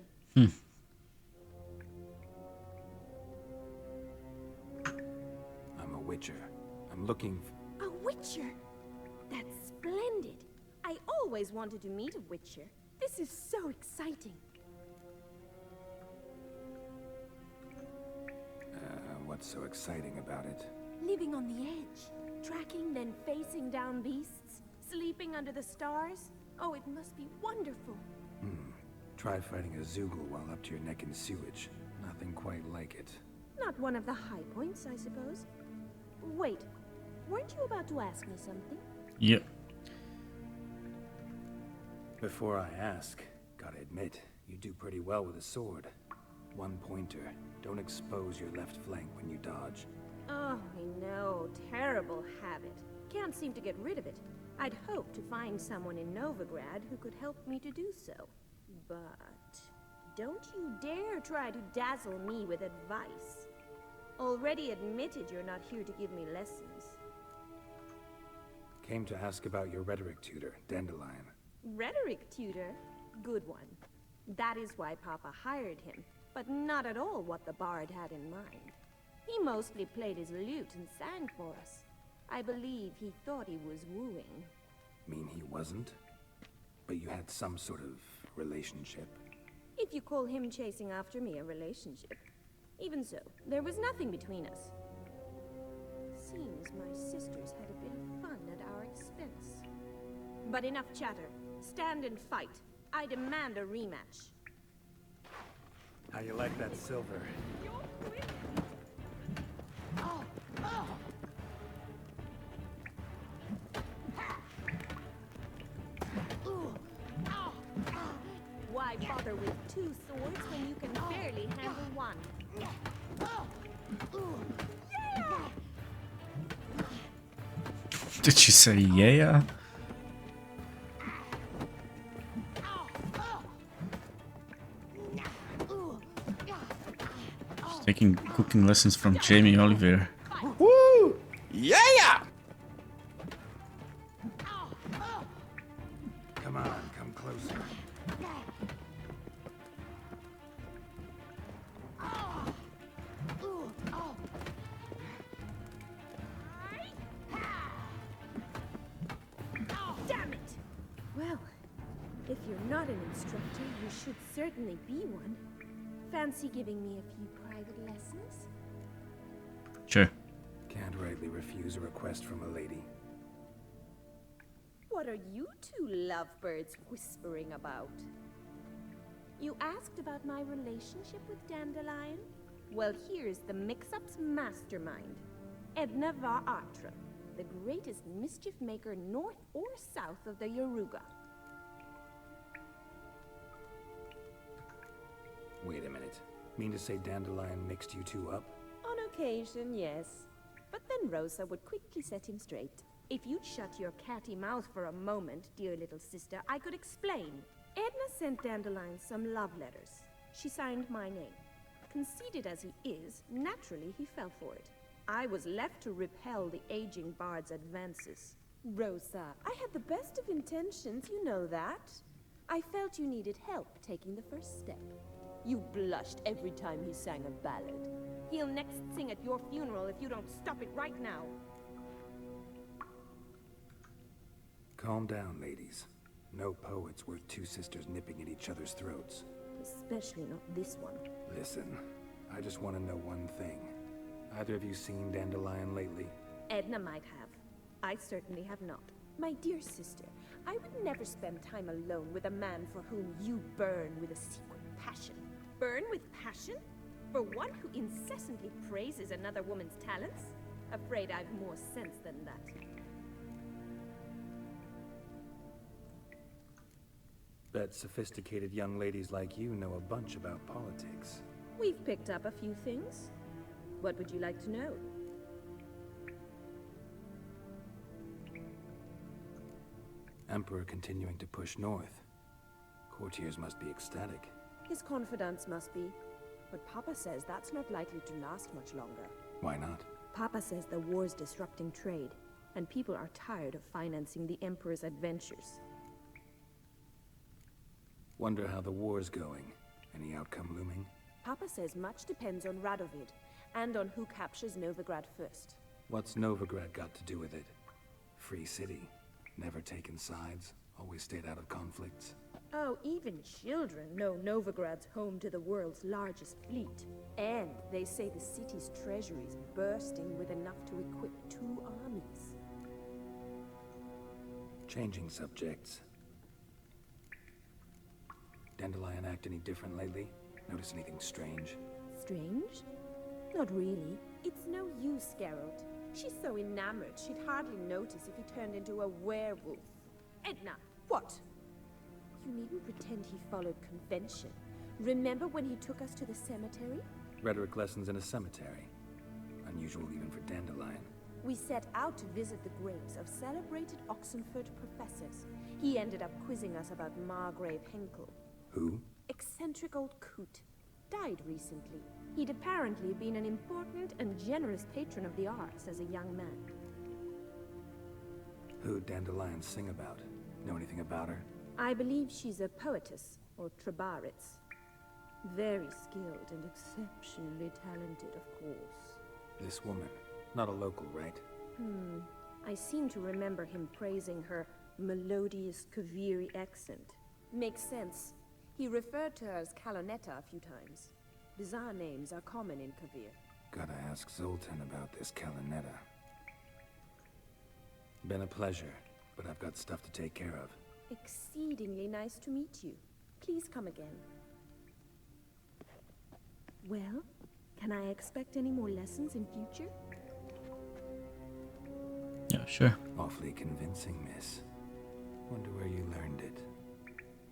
S4: I'm a witcher. I'm looking
S16: A witcher? That's splendid. I always wanted to meet a witcher. This is so exciting.
S4: what's so exciting about it?
S16: Living on the edge. Tracking, then facing down beasts. Sleeping under the stars. Oh, it must be wonderful.
S4: Try fighting a Zoogle while up to your neck in sewage. Nothing quite like it.
S16: Not one of the high points, I suppose. Wait, weren't you about to ask me something?
S1: Yep.
S4: Before I ask, gotta admit, you do pretty well with a sword. One pointer. Don't expose your left flank when you dodge.
S16: Oh, I know. Terrible habit. Can't seem to get rid of it.
S7: I'd hoped to find someone in Novigrad who could help me to do so. But don't you dare try to dazzle me with advice. Already admitted you're not here to give me lessons.
S4: Came to ask about your rhetoric tutor, Dandelion.
S7: Rhetoric tutor? Good one. That is why Papa hired him, but not at all what the bard had in mind. He mostly played his lute and sang for us. I believe he thought he was wooing.
S4: Mean he wasn't? But you had some sort of relationship?
S7: If you call him chasing after me a relationship. Even so, there was nothing between us. Seems my sisters had a bit of fun at our expense. But enough chatter. Stand and fight. I demand a rematch.
S4: How you like that silver?
S7: Why bother with two swords when you can barely handle one?
S1: Did she say yeah? She's taking cooking lessons from Jamie Oliver.
S10: Woo! Yeah!
S4: Come on, come closer.
S7: Damn it! Well, if you're not an instructor, you should certainly be one. Fancy giving me a few private lessons?
S1: Sure.
S4: Can't rightly refuse a request from a lady.
S7: What are you two lovebirds whispering about? You asked about my relationship with Dandelion? Well, here's the mix-up's mastermind. Edna Va Atra, the greatest mischief maker north or south of the Yaruga.
S4: Wait a minute. Mean to say Dandelion mixed you two up?
S7: On occasion, yes. But then Rosa would quickly set him straight. If you'd shut your catty mouth for a moment, dear little sister, I could explain. Edna sent Dandelion some love letters. She signed my name. Conceited as he is, naturally he fell for it. I was left to repel the aging bard's advances. Rosa, I had the best of intentions, you know that. I felt you needed help taking the first step. You blushed every time he sang a ballad. He'll next sing at your funeral if you don't stop it right now.
S4: Calm down, ladies. No poet's worth two sisters nipping at each other's throats.
S7: Especially not this one.
S4: Listen, I just want to know one thing. Either of you seen Dandelion lately?
S7: Edna might have. I certainly have not. My dear sister, I would never spend time alone with a man for whom you burn with a secret passion. Burn with passion? For one who incessantly praises another woman's talents? Afraid I've more sense than that.
S4: Bet sophisticated young ladies like you know a bunch about politics.
S7: We've picked up a few things. What would you like to know?
S4: Emperor continuing to push north. Courtiers must be ecstatic.
S7: His confidants must be. But Papa says that's not likely to last much longer.
S4: Why not?
S7: Papa says the war's disrupting trade, and people are tired of financing the Emperor's adventures.
S4: Wonder how the war's going. Any outcome looming?
S7: Papa says much depends on Radovid, and on who captures Novigrad first.
S4: What's Novigrad got to do with it? Free city. Never taken sides. Always stayed out of conflicts.
S7: Oh, even children know Novigrad's home to the world's largest fleet. And they say the city's treasury's bursting with enough to equip 2 armies.
S4: Changing subjects. Dandelion act any different lately? Notice anything strange?
S7: Strange? Not really. It's no use, Geralt. She's so enamored she'd hardly notice if he turned into a werewolf. Edna, what? You needn't pretend he followed convention. Remember when he took us to the cemetery?
S4: Rhetoric lessons in a cemetery. Unusual even for Dandelion.
S16: We set out to visit the graves of celebrated Oxenford professors. He ended up quizzing us about Margrave Henkel.
S4: Who?
S16: Eccentric old coot. Died recently. He'd apparently been an important and generous patron of the arts as a young man.
S4: Who'd Dandelion sing about? Know anything about her?
S16: I believe she's a poetess, or trabaritz. Very skilled and exceptionally talented, of course.
S4: This woman. Not a local, right?
S16: I seem to remember him praising her melodious Kaviri accent. Makes sense. He referred to her as Kalonetta a few times. Bizarre names are common in Kavir.
S4: Gotta ask Zoltan about this Kalonetta. Been a pleasure, but I've got stuff to take care of.
S16: Exceedingly nice to meet you. Please come again. Well, can I expect any more lessons in future?
S1: Yeah, sure.
S4: Awfully convincing, miss. Wonder where you learned it.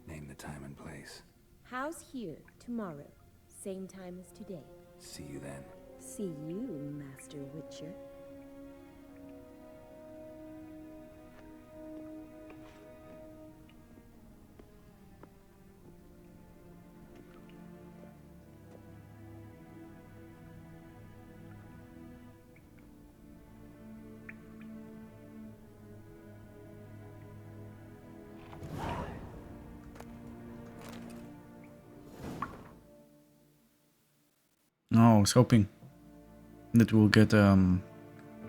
S4: Name the time and place.
S6: House here, tomorrow. Same time as today.
S4: See you then.
S16: See you, Master Witcher.
S1: No, I was hoping that we'll get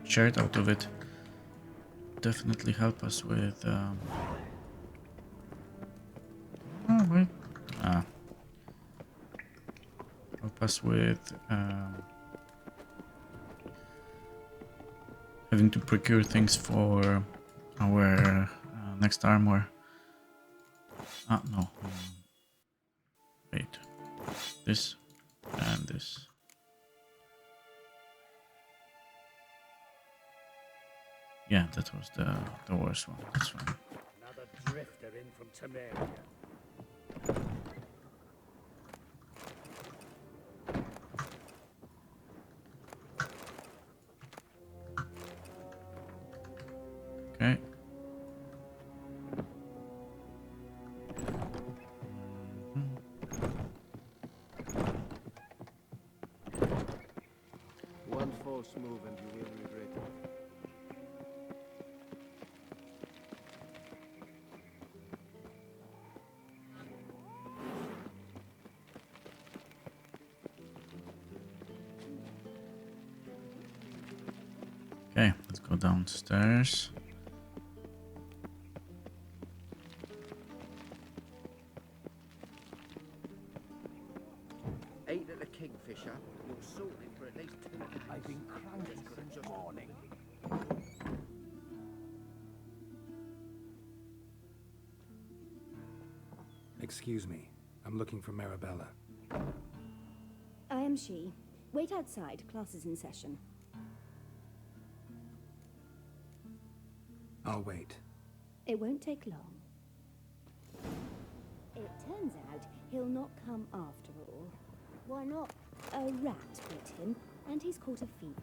S1: shirt out of it. Definitely help us with oh wait. Help us with having to procure things for our next armor. No. Wait. This and this. Yeah, that was the worst one. That's fine.
S2: Another drifter in from Temeria.
S1: Okay.
S9: One false move and you will regret it.
S1: Okay, let's go downstairs.
S9: Ate at the Kingfisher. You're sorted for at least 2 days. I've been crying since this morning.
S4: Excuse me. I'm looking for Marabella.
S5: I am she. Wait outside. Class is in session.
S4: I'll wait.
S5: It won't take long. It turns out he'll not come after all.
S6: Why not?
S5: A rat bit him, and he's caught a fever.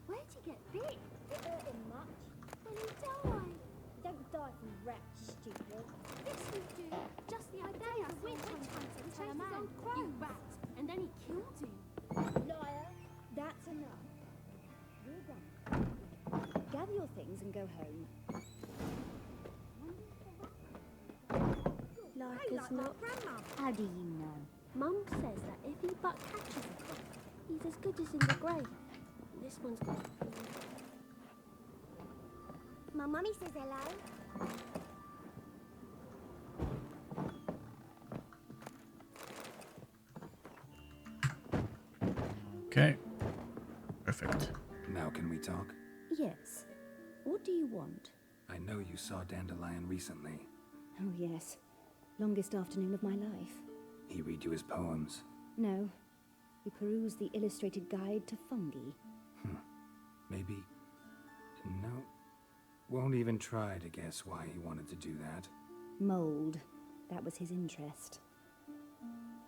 S6: Where'd he get bit? It hurt him much. Then he died. Don't die from rats, stupid. Yes, you do. Just the other day I saw witch hunter chase his old crow. You rat. And then he killed him. Liar.
S5: That's enough. We're done. Gather your things and go home.
S6: Like as not.
S12: How do you know?
S6: Mum says that if he but catches a crow, he's as good as in the grave. This one's gone. My mummy says hello.
S1: Okay. Perfect.
S4: Now can we talk?
S5: Yes. What do you want?
S4: I know you saw Dandelion recently.
S5: Oh, yes. Longest afternoon of my life.
S4: He read you his poems.
S5: No. We perused the illustrated guide to fungi.
S4: Maybe... No. Won't even try to guess why he wanted to do that.
S5: Mold. That was his interest.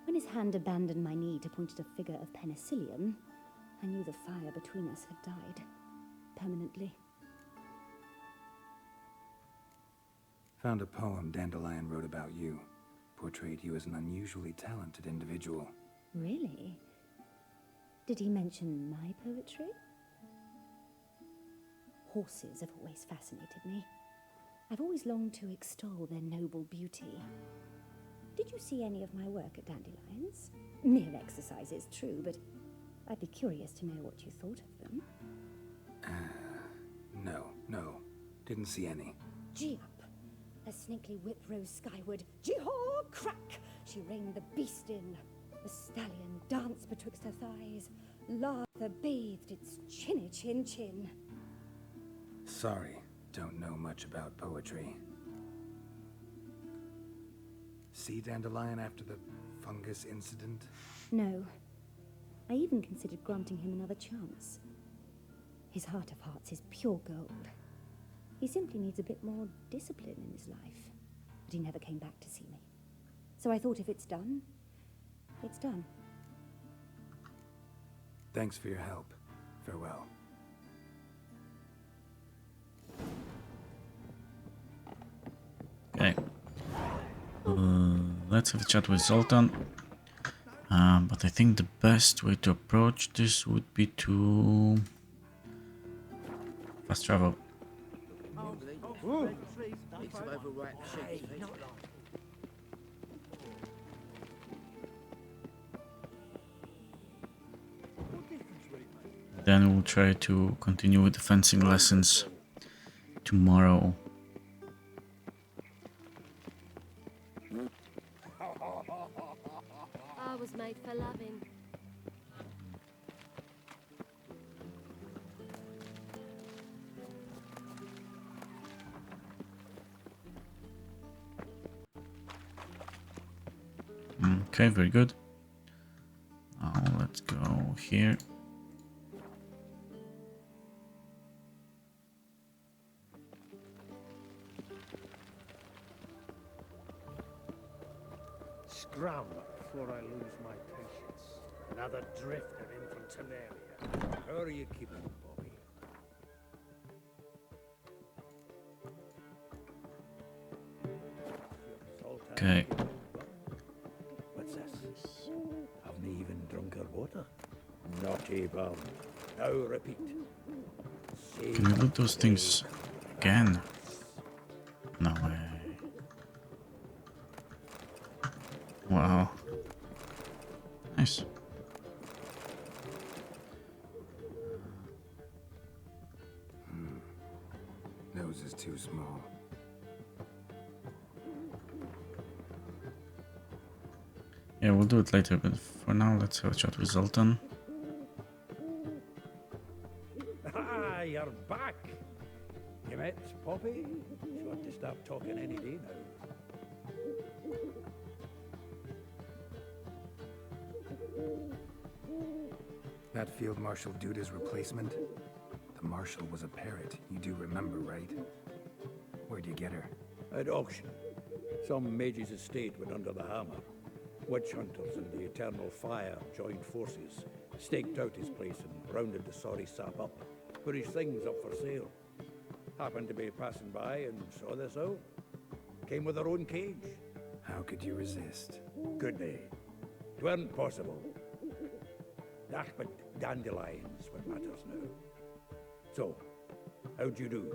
S5: When his hand abandoned my knee to point at a figure of penicillium, I knew the fire between us had died.
S12: permanently.
S4: Found a poem Dandelion wrote about you. Portrayed you as an unusually talented individual.
S12: Really? Did he mention my poetry? Horses have always fascinated me. I've always longed to extol their noble beauty. Did you see any of my work at Dandelion's? Mere exercises, true, but I'd be curious to know what you thought of them.
S4: No. Didn't see any.
S12: Gee up! A snakely whip rose skyward. Gee-haw! Crack! She reined the beast in. The stallion danced betwixt her thighs. Laughter bathed its chinny chin.
S4: Sorry, don't know much about poetry. See Dandelion after the fungus incident?
S12: No. I even considered granting him another chance. His heart of hearts is pure gold. He simply needs a bit more discipline in his life. But he never came back to see me. So I thought if it's done, it's done.
S4: Thanks for your help. Farewell.
S1: Okay. Let's have a chat with Zoltan. But I think the best way to approach this would be to fast travel. Then we'll try to continue with the fencing lessons tomorrow.
S6: I was made for loving.
S1: Okay, very good. Now let's go here.
S9: Scram before I lose my patience. Another drifter in from Teleria.
S2: How are you keeping, Bobby?
S1: Okay.
S2: What's this? Haven't even drunk her water. Naughty bum. Now repeat.
S1: Can we loot those things again? No way. Wow. Nice.
S4: Nose is too small.
S1: Yeah, we'll do it later, but for now, let's have a chat with Zoltan.
S2: Ah, you're back. You met Poppy? She ought to start talking any day now.
S4: That Field Marshal Duda's replacement? The Marshal was a parrot. You do remember, right? Where'd you get her?
S2: At auction. Some mage's estate went under the hammer. Witch hunters and the Eternal Fire joined forces, staked out his place and rounded the sorry sap up, put his things up for sale. Happened to be passing by and saw this out. Came with her own cage.
S4: How could you resist?
S2: Could they? It weren't possible. Ah, but Dandelion's what matters now. So, how'd you do?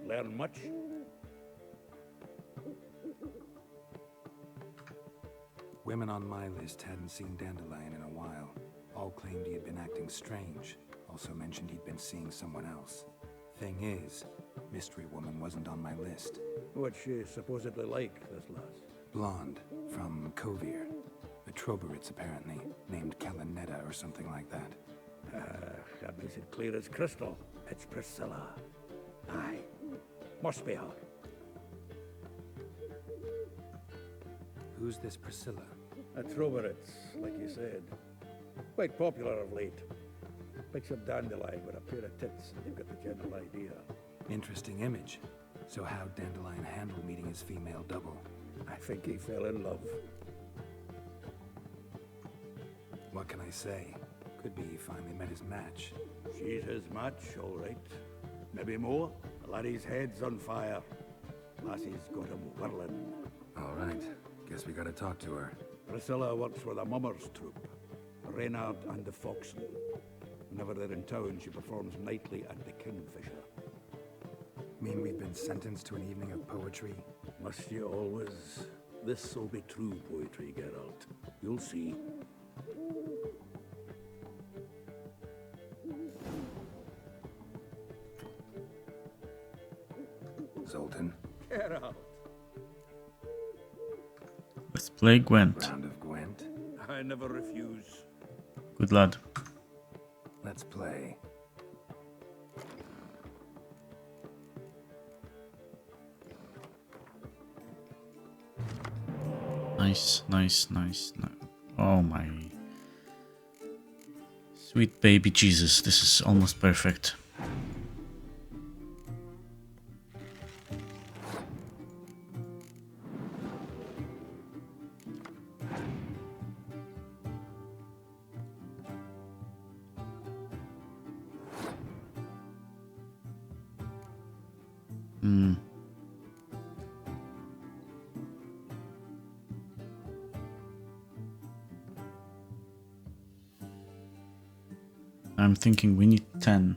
S2: Learn much?
S4: Women on my list hadn't seen Dandelion in a while. All claimed he had been acting strange. Also mentioned he'd been seeing someone else. Thing is, Mystery Woman wasn't on my list.
S2: What's she supposedly like, this lass?
S4: Blonde, from Kovir. A Troberitz, apparently, named Kalanetta or something like that.
S2: That makes it clear as crystal. It's Priscilla. Aye. Must be her.
S4: Who's this Priscilla?
S2: A Troberitz, like you said. Quite popular of late. Picks up Dandelion with a pair of tits, and you've got the general idea.
S4: Interesting image. So how'd Dandelion handle meeting his female double?
S2: I think he fell in love.
S4: What can I say? Could be he finally met his match.
S2: She's his match, all right. Maybe more. The laddie's head's on fire. Lassie's got him whirling.
S4: All right. Guess we gotta talk to her.
S2: Priscilla works for the Mummers troupe. Reynard and the Foxen. Whenever they're in town, she performs nightly at the Kingfisher.
S4: Mean we've been sentenced to an evening of poetry?
S2: Must you always? This'll be true poetry, Geralt. You'll see.
S4: Zoltan.
S2: Geralt.
S1: Let's play Gwent.
S4: Round of Gwent.
S2: I never refuse.
S1: Good lad.
S4: Let's play.
S1: Nice. Oh my. Sweet baby Jesus, this is almost perfect. I'm thinking we need 10.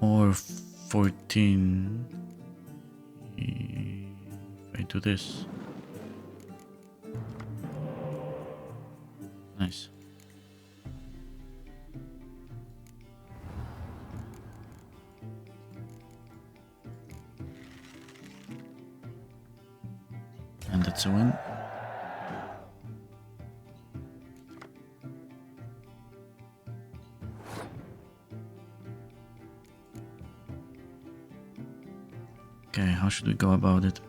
S1: Or 14. If I do this. Nice. And that's a win. Okay, how should we go about it?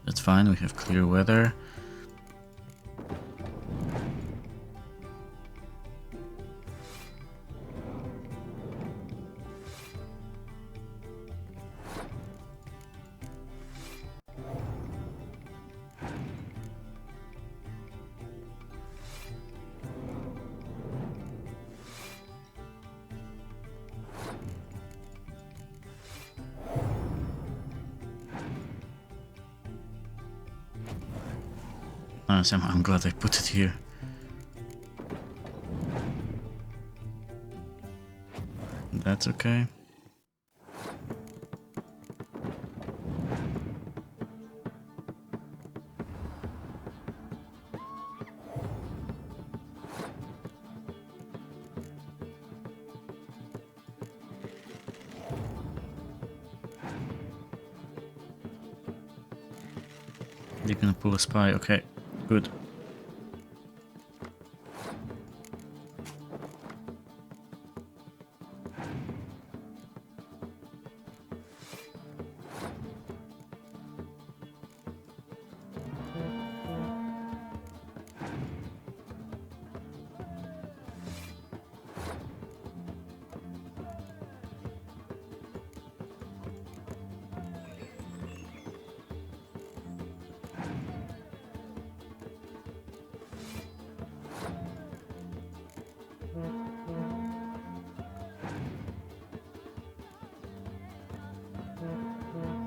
S1: That's fine, we have clear weather. I'm glad I put it here. That's okay. They're gonna pull a spy, okay. Good.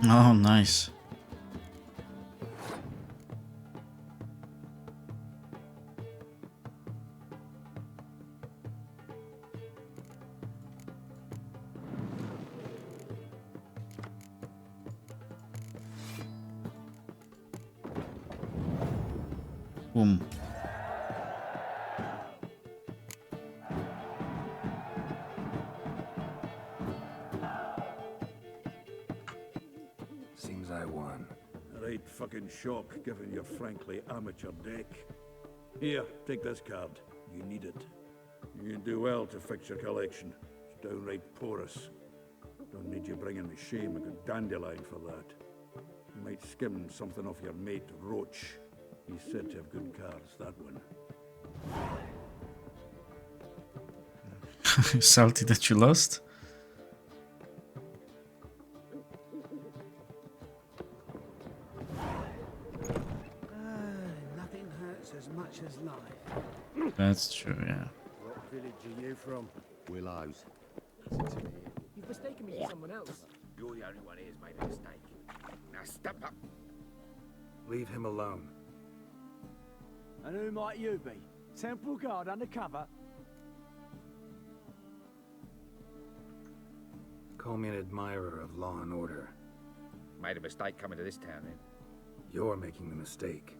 S1: Oh, nice. Boom.
S4: Seems I won.
S2: Right fucking shock, given your frankly amateur deck. Here, take this card. You need it. You do well to fix your collection. It's downright porous. Don't need you bringing me shame a good dandelion for that. You might skim something off your mate, Roach. He's said to have good cards, that one.
S1: Salty that you lost?
S9: Nothing hurts as much as life.
S1: That's true, yeah.
S9: What village are you from?
S10: Willows.
S9: Listen to me. You've mistaken me for someone else.
S13: You're the only one here's made a mistake. Now step up.
S4: Leave him alone.
S9: And who might you be? Temple guard undercover?
S4: Call me an admirer of law and order.
S13: Made a mistake coming to this town then.
S4: You're making the mistake.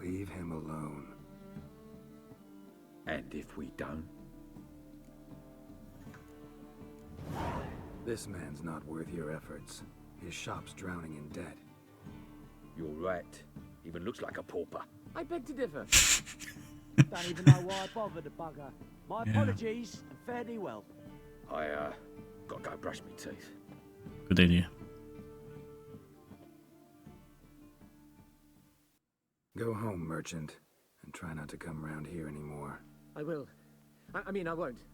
S4: Leave him alone.
S13: And if we don't?
S4: This man's not worth your efforts. His shop's drowning in debt.
S13: You're right. Even looks like a pauper.
S9: I beg to differ. Don't even know why I bothered the bugger. My apologies, and fare thee well.
S13: I, gotta go brush my teeth.
S1: Good idea.
S4: Go home, merchant, and try not to come round here anymore.
S9: I will. I mean, I won't.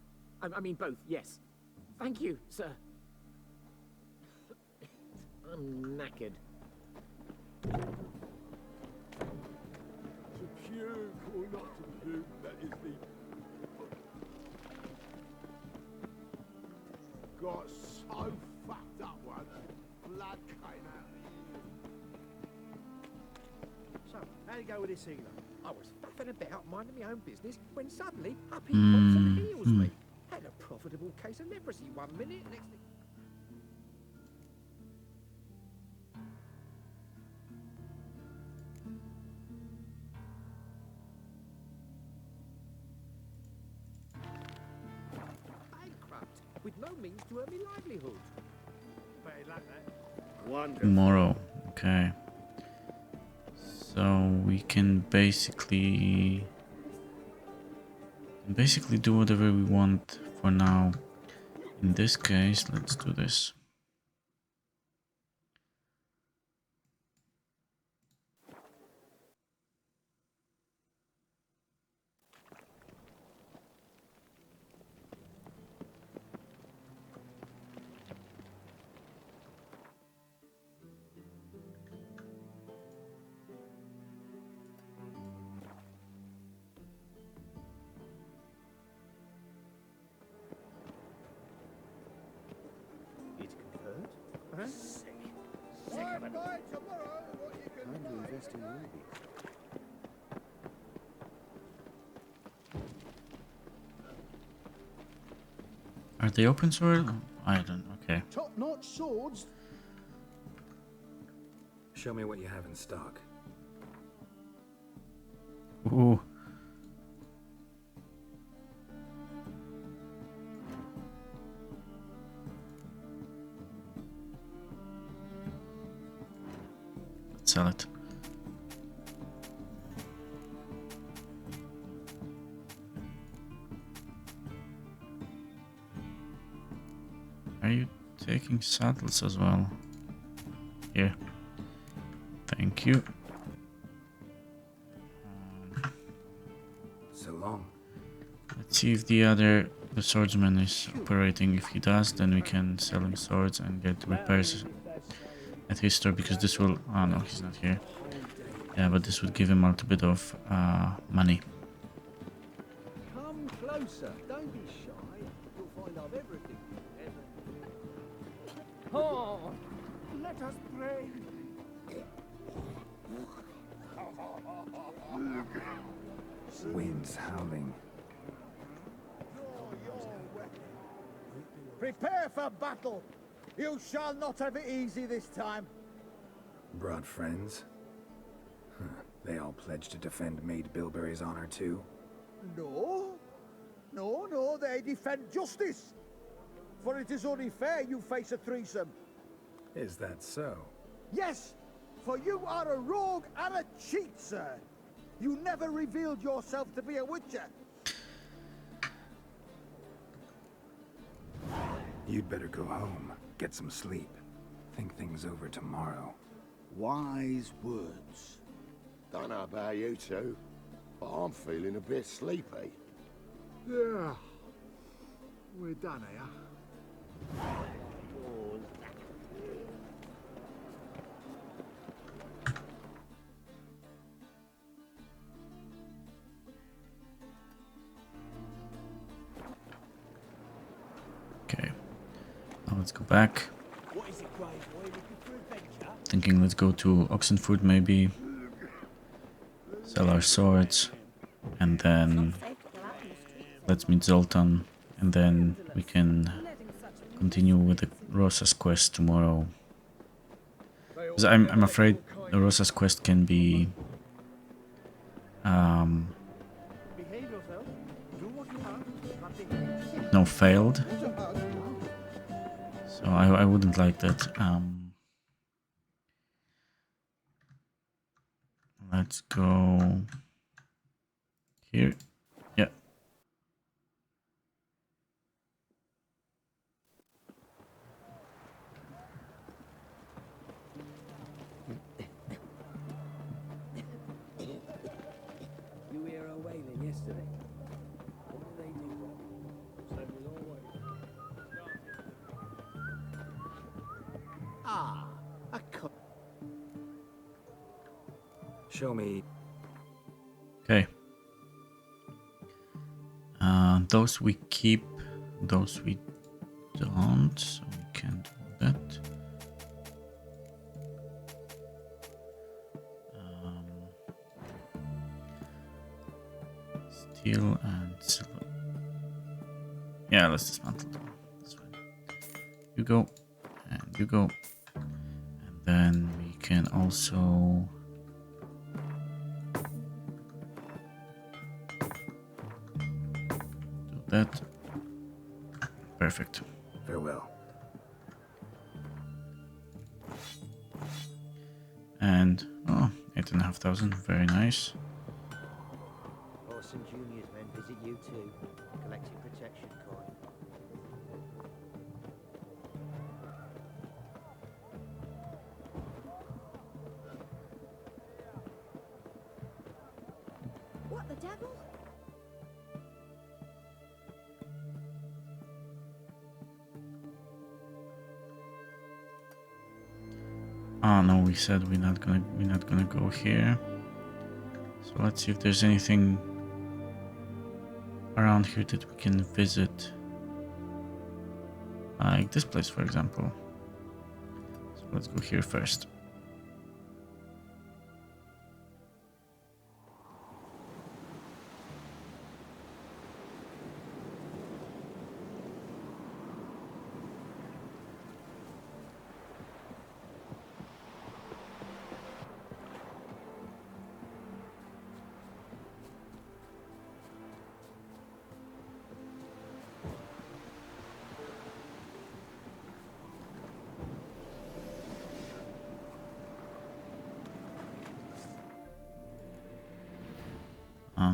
S9: I mean, both, yes. Thank you, sir. I'm knackered.
S8: To puke or not to puke, that is the... Got so fucked up once, blood came out of the ear.
S9: So, how'd it go with this healer?
S18: I was faffing about, minding my own business, when suddenly up he pops and heals me. Had a profitable case of leprosy 1 minute, next thing... Bankrupt, with no means to earn me livelihood.
S9: Better luck that.
S1: Tomorrow, okay. So we can basically do whatever we want for now. In this case, let's do this.
S9: Sick.
S8: Tomorrow, what you can
S11: Time to invest in ruby.
S1: Are they open sword? I don't. Okay.
S8: Top-notch swords.
S4: Show me what you have in stock.
S1: Ooh. Let's sell it. Are you taking saddles as well? Here. Thank you.
S4: So long.
S1: Let's see if the swordsman is operating. If he does, then we can sell him swords and get repairs at his store, because this will... Oh no, he's not here. Yeah, but this would give him a little bit of money.
S9: Come closer. Don't be shy. You'll find I've everything. Oh, let us pray.
S4: Wind's howling.
S8: Prepare for battle. You shall not have it easy this time.
S4: Brought friends? Huh. They all pledged to defend Maid Bilberry's honor too?
S8: No. No, they defend justice. For it is only fair you face a threesome.
S4: Is that so?
S8: Yes, for you are a rogue and a cheat, sir. You never revealed yourself to be a witcher.
S4: You'd better go home, get some sleep, think things over tomorrow.
S10: Wise words. Don't know about you two, but I'm feeling a bit sleepy.
S18: Yeah. We're done here.
S1: Okay, now let's go back. Thinking let's go to Oxenford maybe, sell our swords, and then let's meet Zoltan, and then we can continue with the Rosa's quest tomorrow. Because I'm afraid the Rosa's quest can be failed. So I wouldn't like that. Let's go here. Yeah.
S13: You hear her wailing yesterday? What do they do? Same as always.
S18: Ah, a co-
S4: Show me.
S1: Okay. Those we keep, those we don't, so we can't do that. Steel and silver. Yeah, let's dismantle them. That's fine. You go, and you go, and then we can also. That. Perfect.
S4: Farewell.
S1: And 8,500. Very nice.
S13: Orson Junior's men visit you too, collecting protection coin.
S7: What the devil?
S1: Oh no, we said we're not gonna go here. So let's see if there's anything around here that we can visit. Like this place, for example. So let's go here first.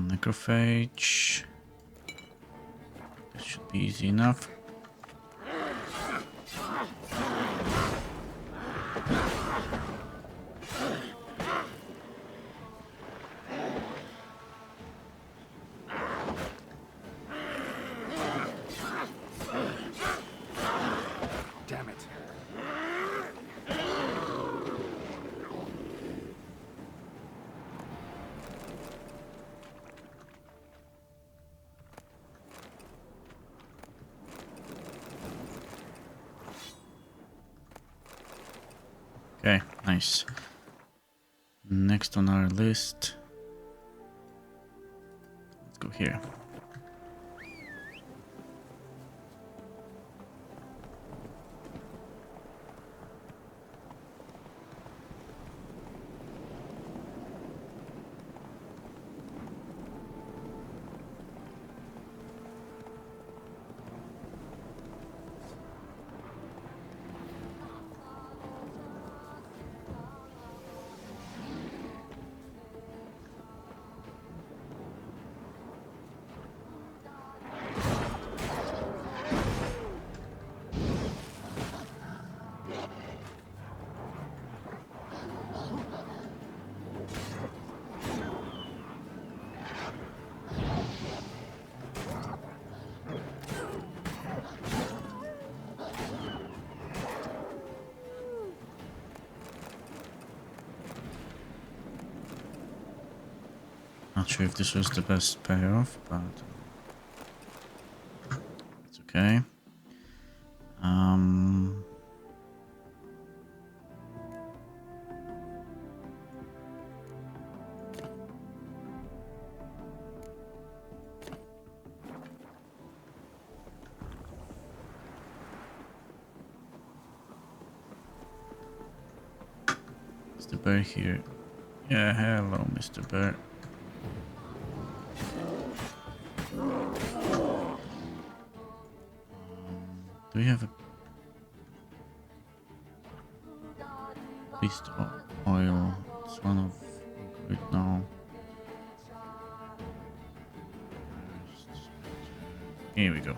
S1: Necrophage. That should be easy enough.
S4: Damn it.
S1: Okay, nice. Next on our list. Let's go here. Not sure if this was the best payoff, but it's okay. Is the bear here? Yeah, hello, Mr. Bear. Do we have a beast oil? It's one of it now. Here we go.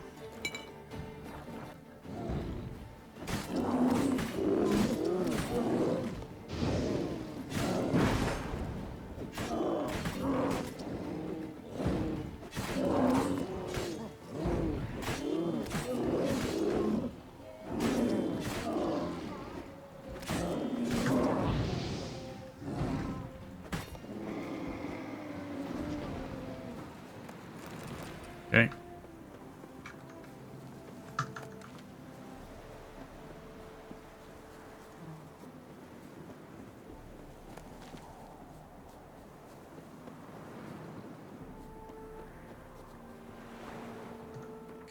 S1: Okay.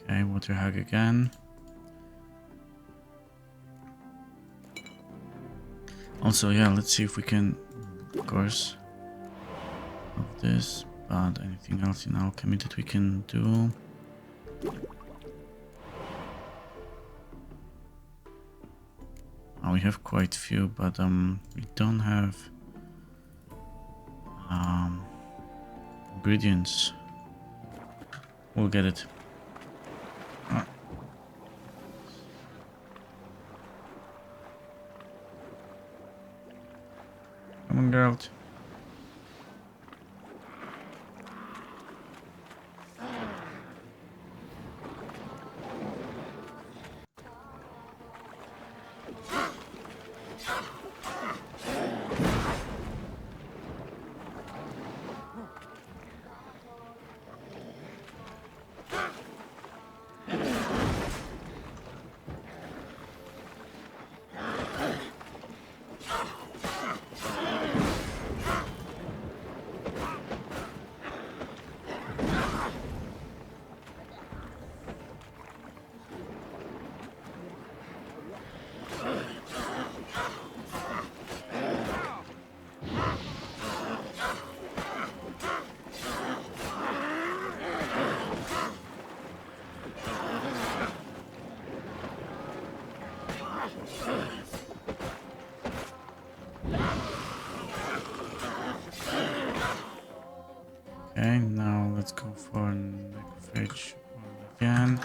S1: Okay, water hug again. Also, yeah, let's see if we can, of course, of this, but anything else in alchemy that we can do? Oh, we have quite a few, but we don't have ingredients. We'll get it. Come on, girl. Okay, now let's go for necrophage again.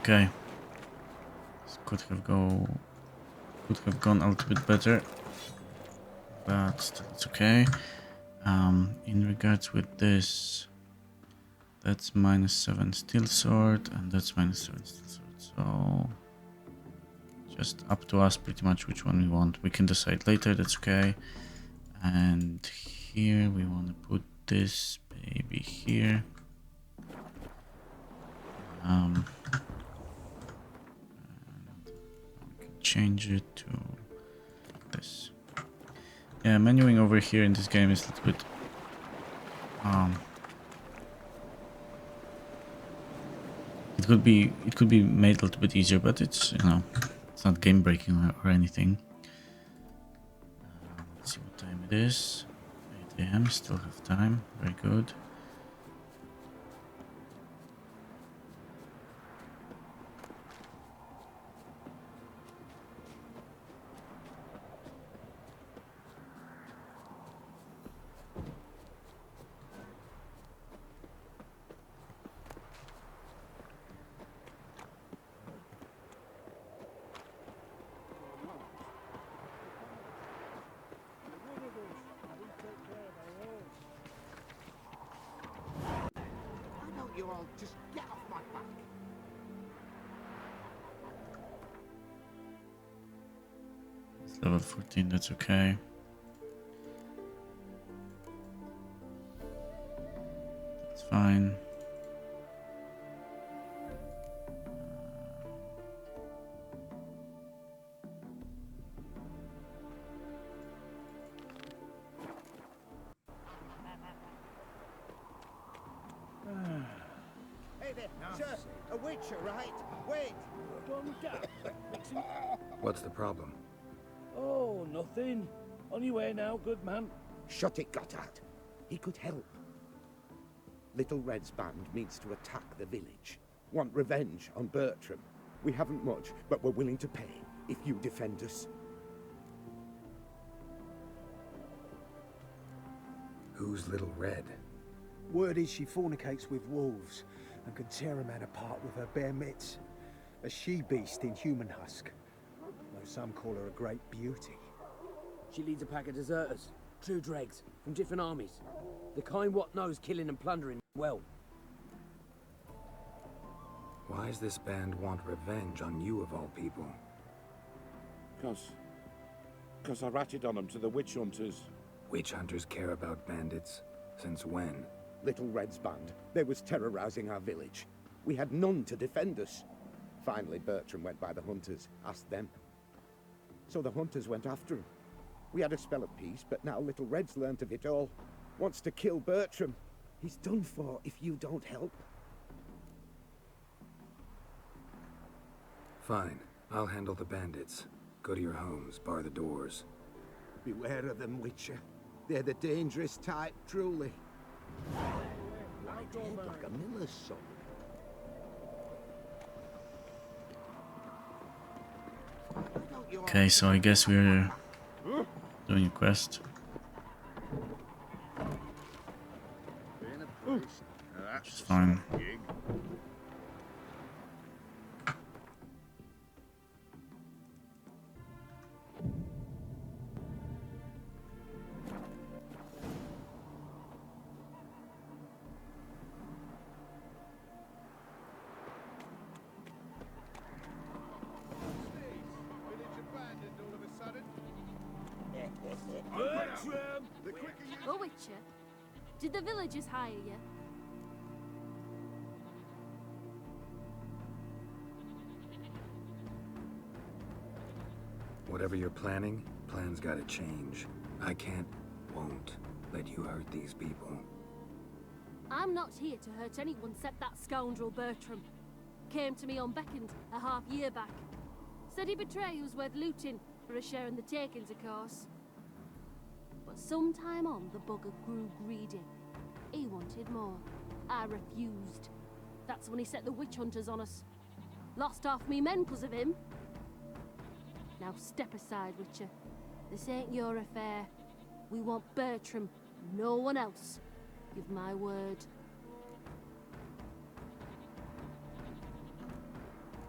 S1: Okay, this could have gone a little bit better, but still it's okay. In regards with this, that's -7 steel sword, and that's -7 steel sword. So just up to us pretty much which one we want. We can decide later. That's okay. And here we want to put this baby here. Change it to this. Yeah, menuing over here in this game is a little bit it could be made a little bit easier, but it's, you know, it's not game breaking or anything. Let's see what time it is. 8 AM, still have time. Very good.
S8: Just get off my back.
S1: It's level 14, that's okay. That's fine.
S9: Hey there, sir. A witcher, right? Wait.
S4: What's the problem?
S13: Oh, nothing. On your way now, good man.
S8: Shut it, Gotthard. He could help. Little Red's band means to attack the village. Want revenge on Bertram. We haven't much, but we're willing to pay if you defend us.
S4: Who's Little Red?
S19: Word is she fornicates with wolves and can tear a man apart with her bare mitts. A she-beast in human husk. Though some call her a great beauty.
S13: She leads a pack of deserters, true dregs, from different armies. The kind what knows killing and plundering well.
S4: Why does this band want revenge on you of all people?
S10: Because I ratted on them to the witch hunters.
S4: Witch hunters care about bandits? Since when?
S8: Little Red's band. They was terrorizing our village. We had none to defend us. Finally, Bertram went by the hunters, asked them. So the hunters went after him. We had a spell of peace, but now Little Red's learnt of it all. Wants to kill Bertram. He's done for if you don't help.
S4: Fine. I'll handle the bandits. Go to your homes, bar the doors.
S8: Beware of them, Witcher. They're the dangerous type, truly. Right head like a miller's son.
S1: Okay, so I guess we're doing a quest. Which is fine.
S6: Oh, Witcher, did the villagers hire you?
S4: Whatever you're planning, plans gotta change. I can't, won't let you hurt these people.
S6: I'm not here to hurt anyone except that scoundrel Bertram. Came to me unbeckoned a half-year back. Said he'd betray who's worth looting for a share in the takings, of course. But sometime on, the bugger grew greedy. He wanted more. I refused. That's when he set the witch hunters on us. Lost half me men 'cause of him. Now step aside, Witcher. This ain't your affair. We want Bertram, no one else. Give my word.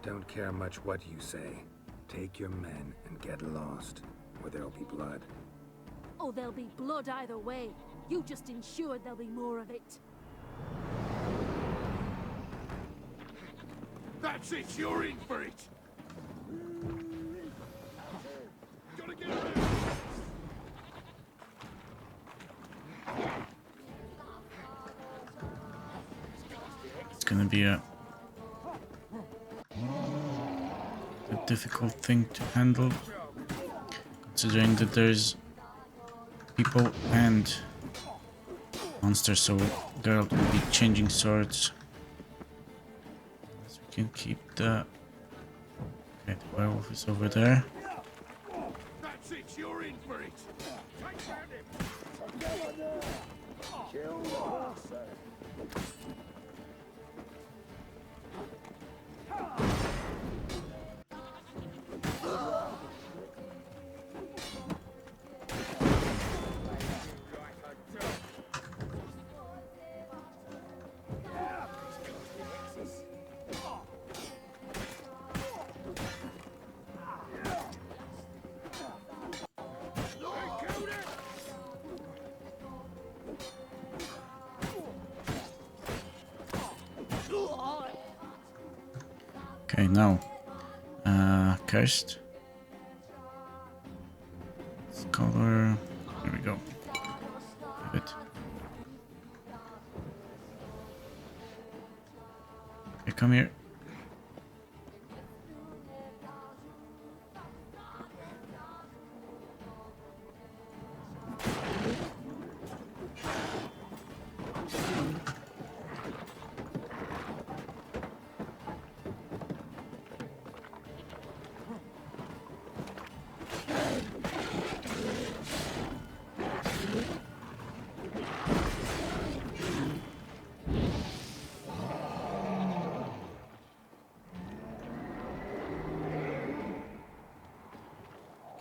S4: Don't care much what you say. Take your men and get lost, or there'll be blood.
S6: Oh, there'll be blood either way. You just ensured there'll be more of it.
S10: That's it, you're in for it! Gotta get around!
S1: It's gonna be a difficult thing to handle, considering that there's people and monsters, so Geralt will be changing swords. So we can keep the... Okay, the werewolf is over there.
S10: That's it, you're in for it! Take down him!
S9: Kill the horse.
S1: Okay, now cursed. Scholar. There we go. Good. Okay, come here.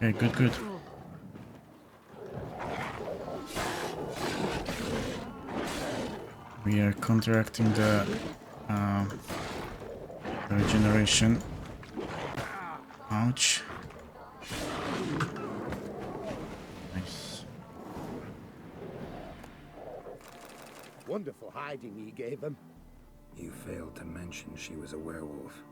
S1: Okay, good. We are counteracting the regeneration. Ouch. Nice.
S8: Wonderful hiding you gave them.
S4: You failed to mention she was a werewolf.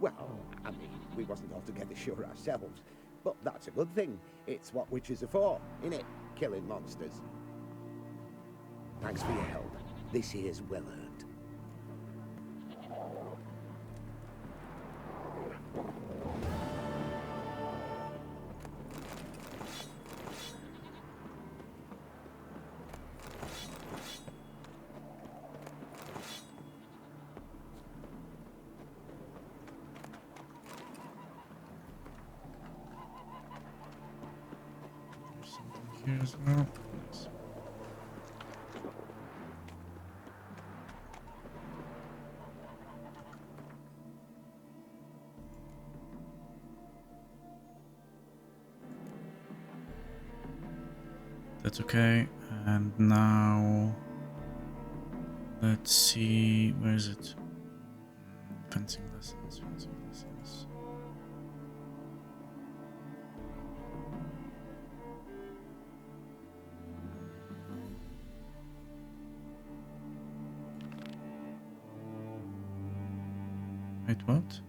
S8: Well, I mean, we wasn't altogether sure ourselves. But that's a good thing. It's what witches are for, innit? Killing monsters. Thanks for your help. This here's well earned.
S1: Here as well. Nice. That's okay. And now let's see, where is it? Fencing lessons. Wait, what?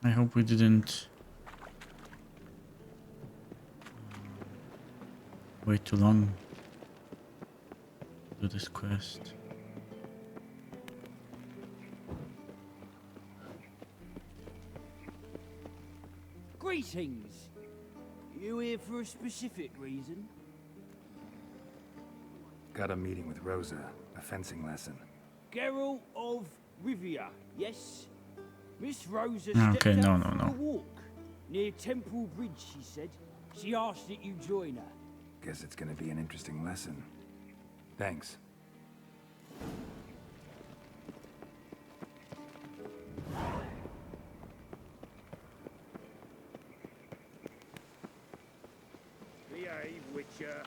S1: I hope we didn't wait too long to do this quest.
S13: Greetings! You here for a specific reason?
S4: Got a meeting with Rosa, a fencing lesson.
S13: Geralt of Rivia, yes? Miss Rosa
S1: Okay,
S13: stepped
S1: no.
S13: out for a walk near Temple Bridge, she said. She asked that you join her.
S4: Guess it's gonna be an interesting lesson. Thanks.
S9: Behave, Witcher.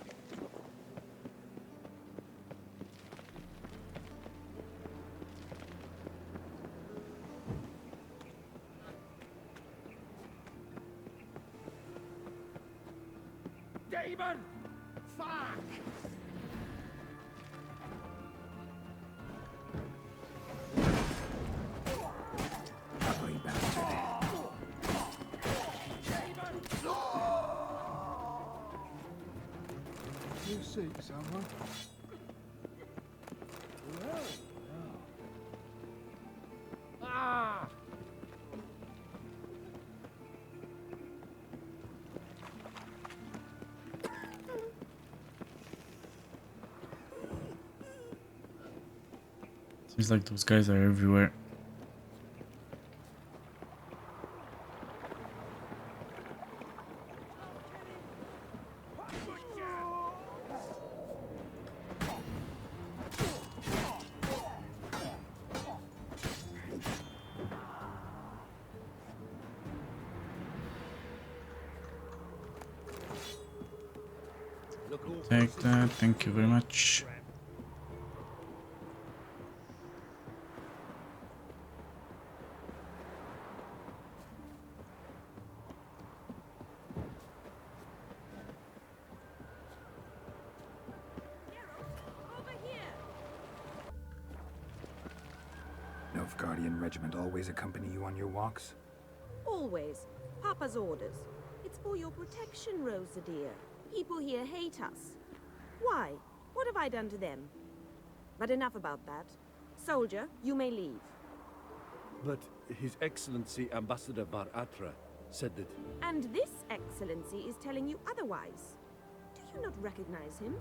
S9: Demon! Fuck!
S4: Ugly bastard.
S3: You seek someone?
S9: Ah!
S1: Seems like those guys are everywhere. Take that, thank you very much.
S4: Nilfgaardian regiment always accompany you on your walks?
S7: Always. Papa's orders. It's for your protection, Rosa dear. People here hate us. Why? What have I done to them? But enough about that. Soldier, you may leave.
S20: But His Excellency Ambassador Bar Atra said that...
S7: And this excellency is telling you otherwise. Do you not recognize him?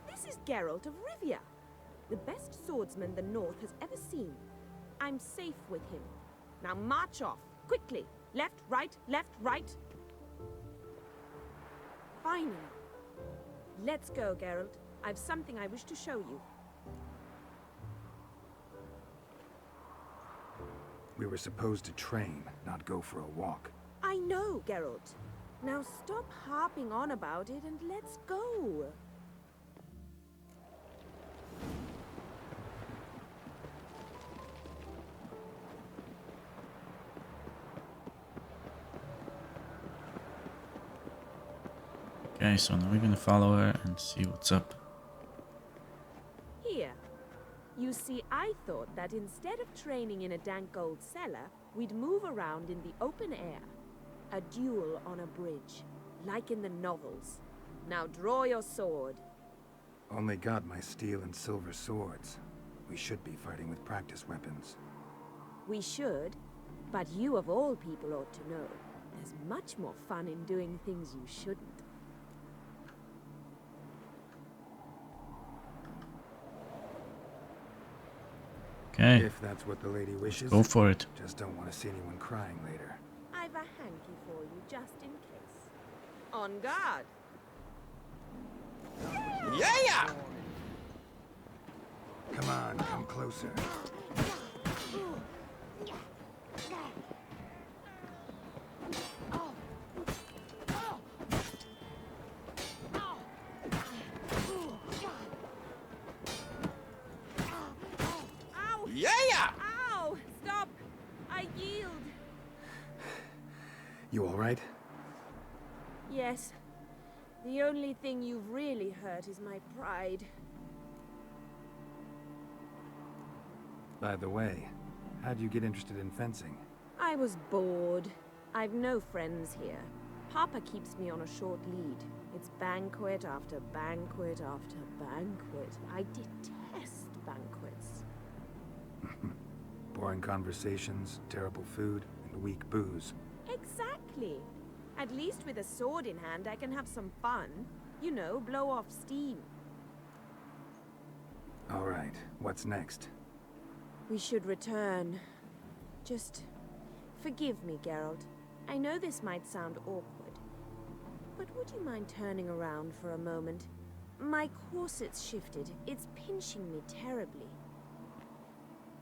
S7: This is Geralt of Rivia, the best swordsman the North has ever seen. I'm safe with him. Now march off, quickly. Left, right, left, right. Finally. Let's go, Geralt. I've something I wish to show you.
S4: We were supposed to train, not go for a walk.
S7: I know, Geralt. Now stop harping on about it and let's go.
S1: Okay, so now we're gonna follow her and see what's up.
S7: Here. You see, I thought that instead of training in a dank old cellar, we'd move around in the open air. A duel on a bridge, like in the novels. Now draw your sword.
S4: Only got my steel and silver swords. We should be fighting with practice weapons.
S7: We should, but you of all people ought to know. There's much more fun in doing things you shouldn't.
S1: Okay.
S4: If that's what the lady wishes,
S1: go for it.
S4: Just don't want to see anyone crying later.
S7: I've a hanky for you, just in case. On guard!
S10: Yeah!
S4: Come on, come closer.
S10: Yeah!
S7: Ow! Stop! I yield!
S4: You all right?
S7: Yes. The only thing you've really hurt is my pride.
S4: By the way, how'd you get interested in fencing?
S7: I was bored. I've no friends here. Papa keeps me on a short lead. It's banquet after banquet after banquet. I detest banquets.
S4: Boring conversations, terrible food, and weak booze.
S7: Exactly. At least with a sword in hand, I can have some fun. You know, blow off steam.
S4: All right, what's next?
S7: We should return. Just forgive me, Geralt. I know this might sound awkward, but would you mind turning around for a moment? My corset's shifted. It's pinching me terribly.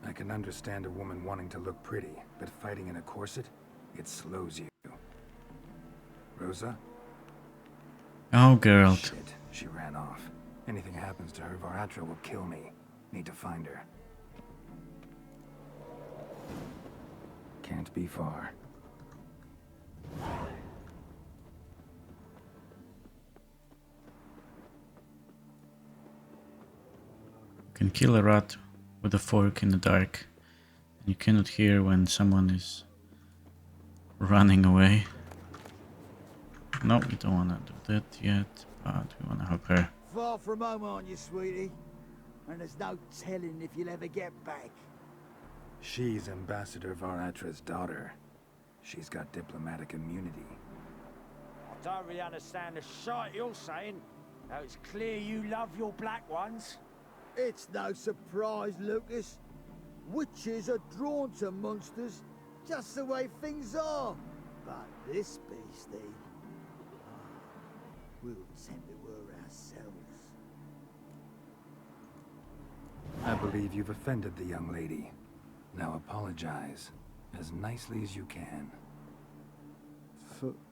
S4: I can understand a woman wanting to look pretty, but fighting in a corset, it slows you. Rosa?
S1: Oh, Geralt.
S4: Shit, she ran off. Anything happens to her, Varatra will kill me. Need to find her. Can't be far.
S1: You can kill a rat with a fork in the dark, and you cannot hear when someone is running away. No, we don't want to do that yet, but we want to help her.
S9: Far from home, aren't you, sweetie? And there's no telling if you'll ever get back.
S4: She's Ambassador Varatra's daughter. She's got diplomatic immunity.
S9: I don't really understand the shite you're saying. Now it's clear you love your black ones. It's no surprise, Lucas. Witches are drawn to monsters, just the way things are. But this beastie, we wouldn't send it were ourselves.
S4: I believe you've offended the young lady. Now apologize, as nicely as you can.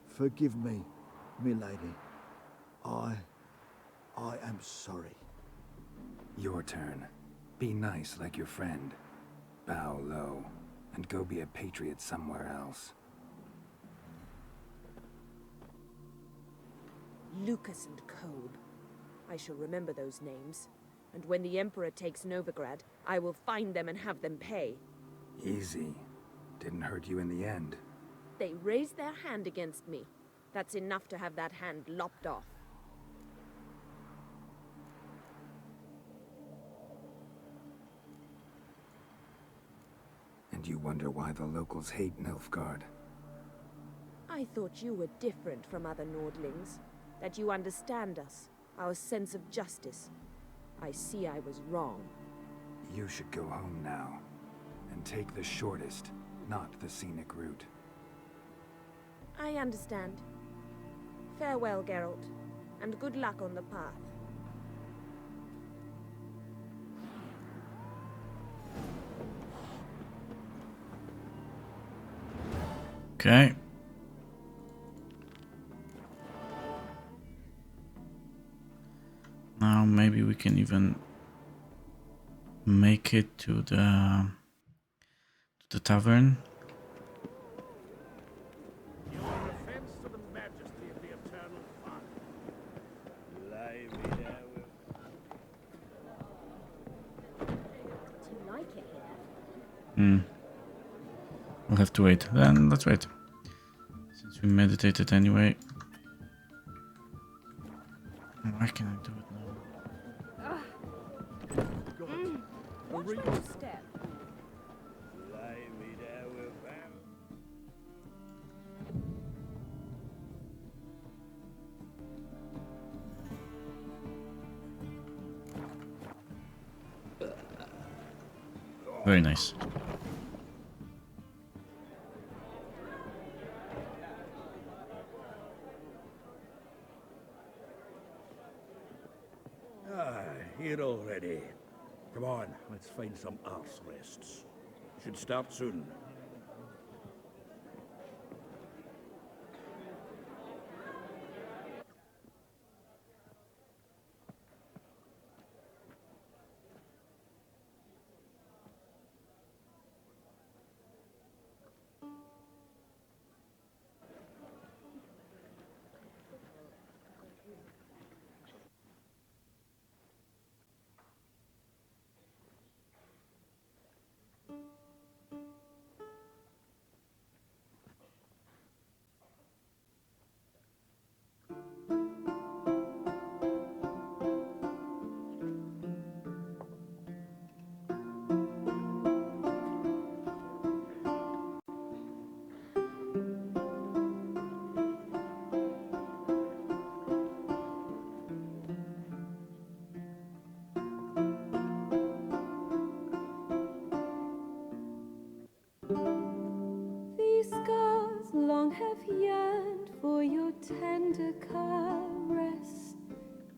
S9: Forgive me, milady. I am sorry.
S4: Your turn. Be nice like your friend. Bow low, and go be a patriot somewhere else.
S7: Lucas and Kolb. I shall remember those names. And when the Emperor takes Novigrad, I will find them and have them pay.
S4: Easy. Didn't hurt you in the end.
S7: They raised their hand against me. That's enough to have that hand lopped off.
S4: And you wonder why the locals hate Nilfgaard.
S7: I thought you were different from other Nordlings. That you understand us, our sense of justice. I see I was wrong.
S4: You should go home now. And take the shortest, not the scenic route.
S7: I understand. Farewell, Geralt, and good luck on the path.
S1: Okay. Now maybe we can even make it to the tavern.
S2: You are offense to the majesty of the eternal fire. Lie me there with...
S12: Do you like it here?
S1: Hmm. We'll have to wait. Then let's wait. Since we meditated anyway. Why can I do it now?
S7: Watch where you step.
S2: Lie me there with them.
S1: Very nice.
S2: Here already. Come on, let's find some arse rests. Should start soon.
S5: These scars long have yearned for your tender caress,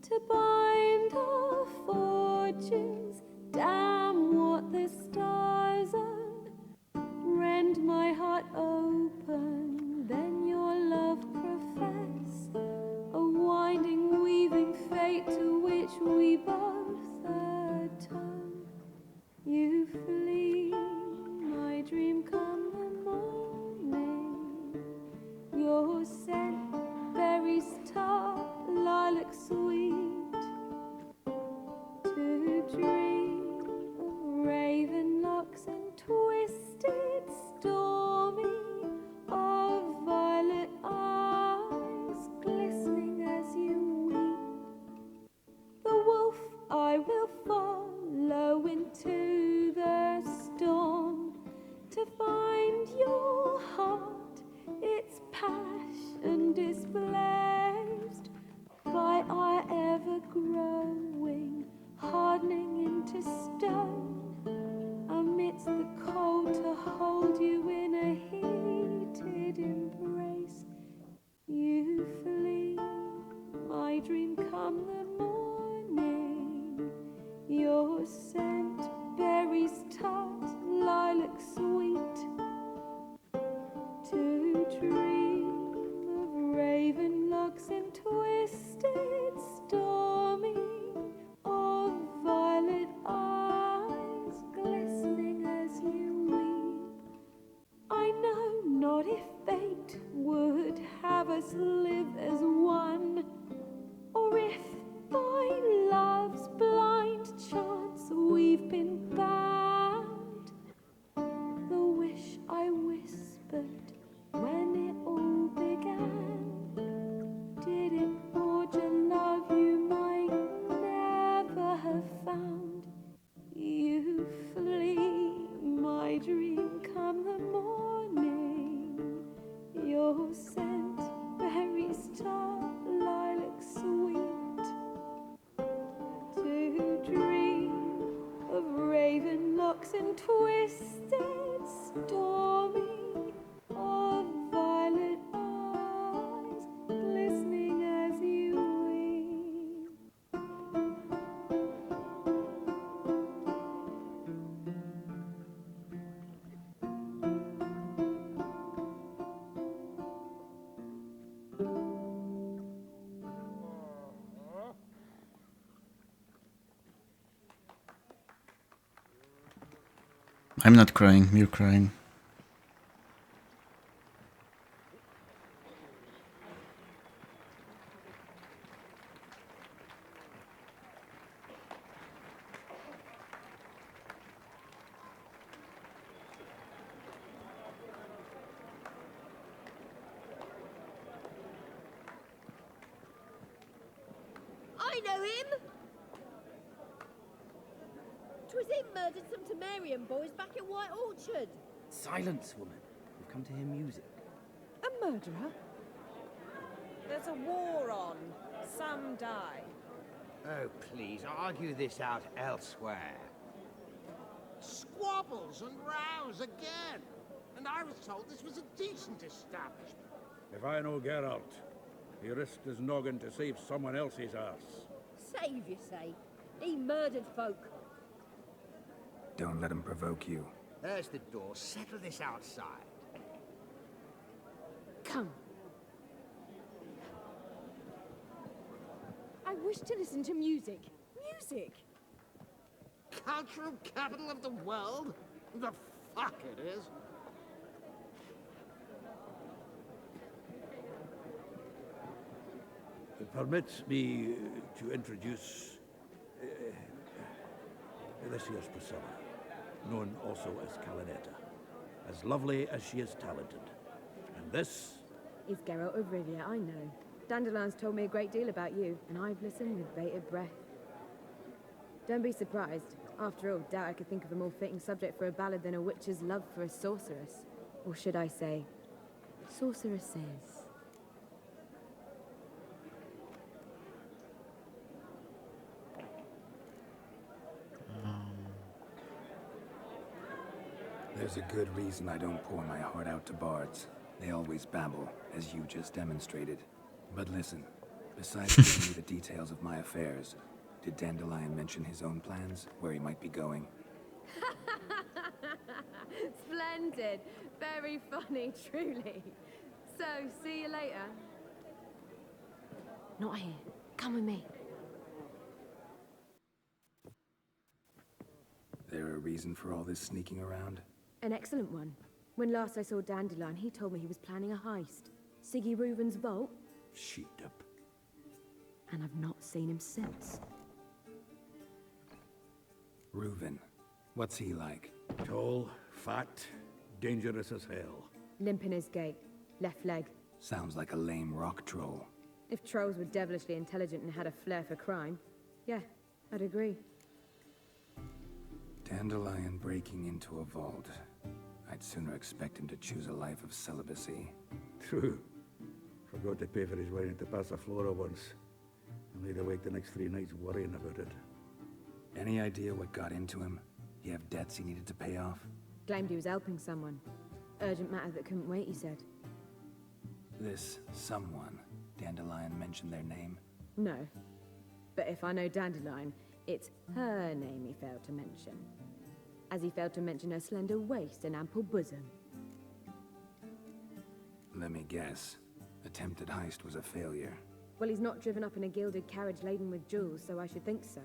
S5: to bind our fortunes. Damn what the stars are. Rend my heart open, then your love profess, a winding, weaving fate to which we both atone. You flee, my dream come the morning. Your scent, berries tart, lilac sweet. To dream of raven rocks and twisted, stormy, of violet eyes, glistening as you weep.
S1: I'm not crying, you're crying.
S7: I know him! 'Twas him murdered some Temerian boys back at White Orchard.
S15: Silence, woman. We've come to hear music.
S16: A murderer? There's a war on. Some die.
S9: Oh, please, argue this out elsewhere.
S10: Squabbles and rows again. And I was told this was a decent establishment.
S2: If I know Geralt, he risked his noggin to save someone else's arse.
S7: Save, you say? He murdered folk.
S4: Don't let him provoke you.
S9: There's the door. Settle this outside.
S16: Come. I wish to listen to music. Music!
S10: Cultural capital of the world? The fuck it is.
S2: Permit me to introduce Elixirs Priscilla, known also as Calinetta, as lovely as she is talented. And this
S21: is Geralt of Rivia, I know. Dandelion's told me a great deal about you, and I've listened with bated breath. Don't be surprised. After all, doubt I could think of a more fitting subject for a ballad than a witch's love for a sorceress. Or should I say, sorceresses.
S4: There's a good reason I don't pour my heart out to bards. They always babble, as you just demonstrated. But listen, besides giving me the details of my affairs, did Dandelion mention his own plans, where he might be going?
S21: Splendid. Very funny, truly. So, see you later.
S12: Not here. Come with me.
S4: There a reason for all this sneaking around?
S21: An excellent one. When last I saw Dandelion, he told me he was planning a heist. Siggy Reuven's vault.
S2: Sheet up.
S21: And I've not seen him since.
S4: Reuven. What's he like?
S2: Tall, fat, dangerous as hell.
S21: Limp in his gait. Left leg.
S4: Sounds like a lame rock troll.
S21: If trolls were devilishly intelligent and had a flair for crime, yeah, I'd agree.
S4: Dandelion breaking into a vault. I'd sooner expect him to choose a life of celibacy.
S2: True. Forgot to pay for his wedding to Passaflora once. And laid awake the next 3 nights worrying about it.
S4: Any idea what got into him? He have debts he needed to pay off?
S21: Claimed he was helping someone. Urgent matter that couldn't wait, he said.
S4: This someone, Dandelion mentioned their name?
S21: No. But if I know Dandelion, it's her name he failed to mention. As he failed to mention her slender waist and ample bosom.
S4: Let me guess. Attempted heist was a failure.
S21: Well, he's not driven up in a gilded carriage laden with jewels, so I should think so.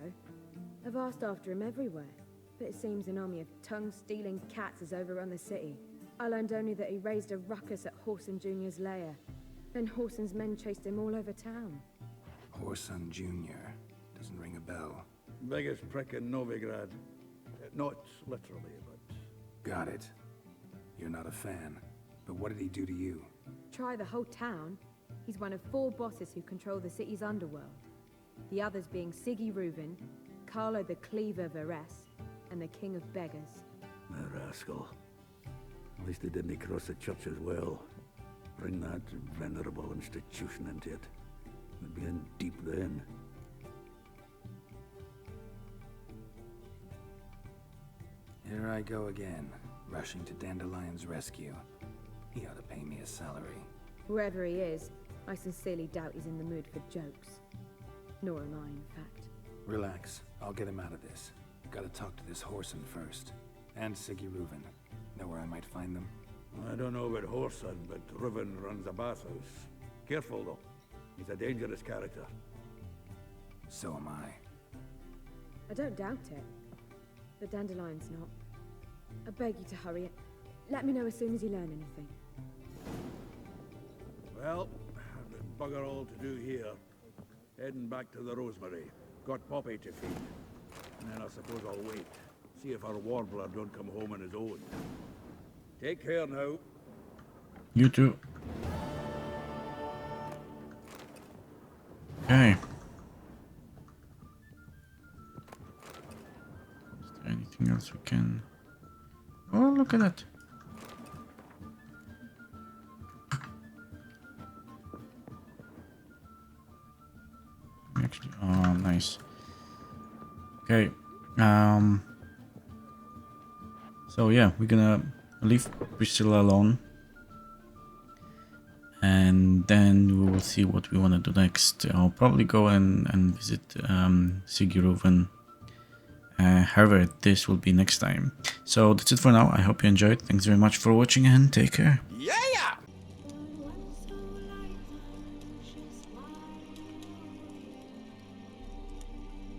S21: I've asked after him everywhere, but it seems an army of tongue-stealing cats has overrun the city. I learned only that he raised a ruckus at Whoreson Jr.'s lair. Then Whoreson's men chased him all over town.
S4: Whoreson Jr. Doesn't ring a bell.
S2: Biggest prick in Novigrad. Not literally, but...
S4: Got it. You're not a fan. But what did he do to you?
S21: Try the whole town. He's one of 4 bosses who control the city's underworld. The others being Siggy Reuven, Carlo the Cleaver Varese, and the King of Beggars.
S2: The rascal. At least he didn't cross the church as well. Bring that venerable institution into it. We'd be in deep then.
S4: Here I go again, rushing to Dandelion's rescue. He ought to pay me a salary.
S21: Whoever he is, I sincerely doubt he's in the mood for jokes. Nor am I, in fact.
S4: Relax. I'll get him out of this. Gotta talk to this Whoreson first. And Siggy Reuven. Know where I might find them?
S2: I don't know about Whoreson, but Reuven runs a bathhouse. Careful, though. He's a dangerous character.
S4: So am I.
S21: I don't doubt it. But Dandelion's not. I beg you to hurry it. Let me know as soon as you learn anything.
S2: Well, I've got bugger all to do here. Heading back to the Rosemary. Got Poppy to feed. And then I suppose I'll wait. See if our warbler don't come home on his own. Take care now.
S1: You too. Okay. Is there anything else we can... Oh, look at that. Actually, oh, nice. Okay. So yeah, we're gonna leave Priscilla alone. And then we will see what we want to do next. I'll probably go and visit Siggy Reuven. However, this will be next time. So that's it for now. I hope you enjoyed. Thanks very much for watching and take care.
S14: Yeah!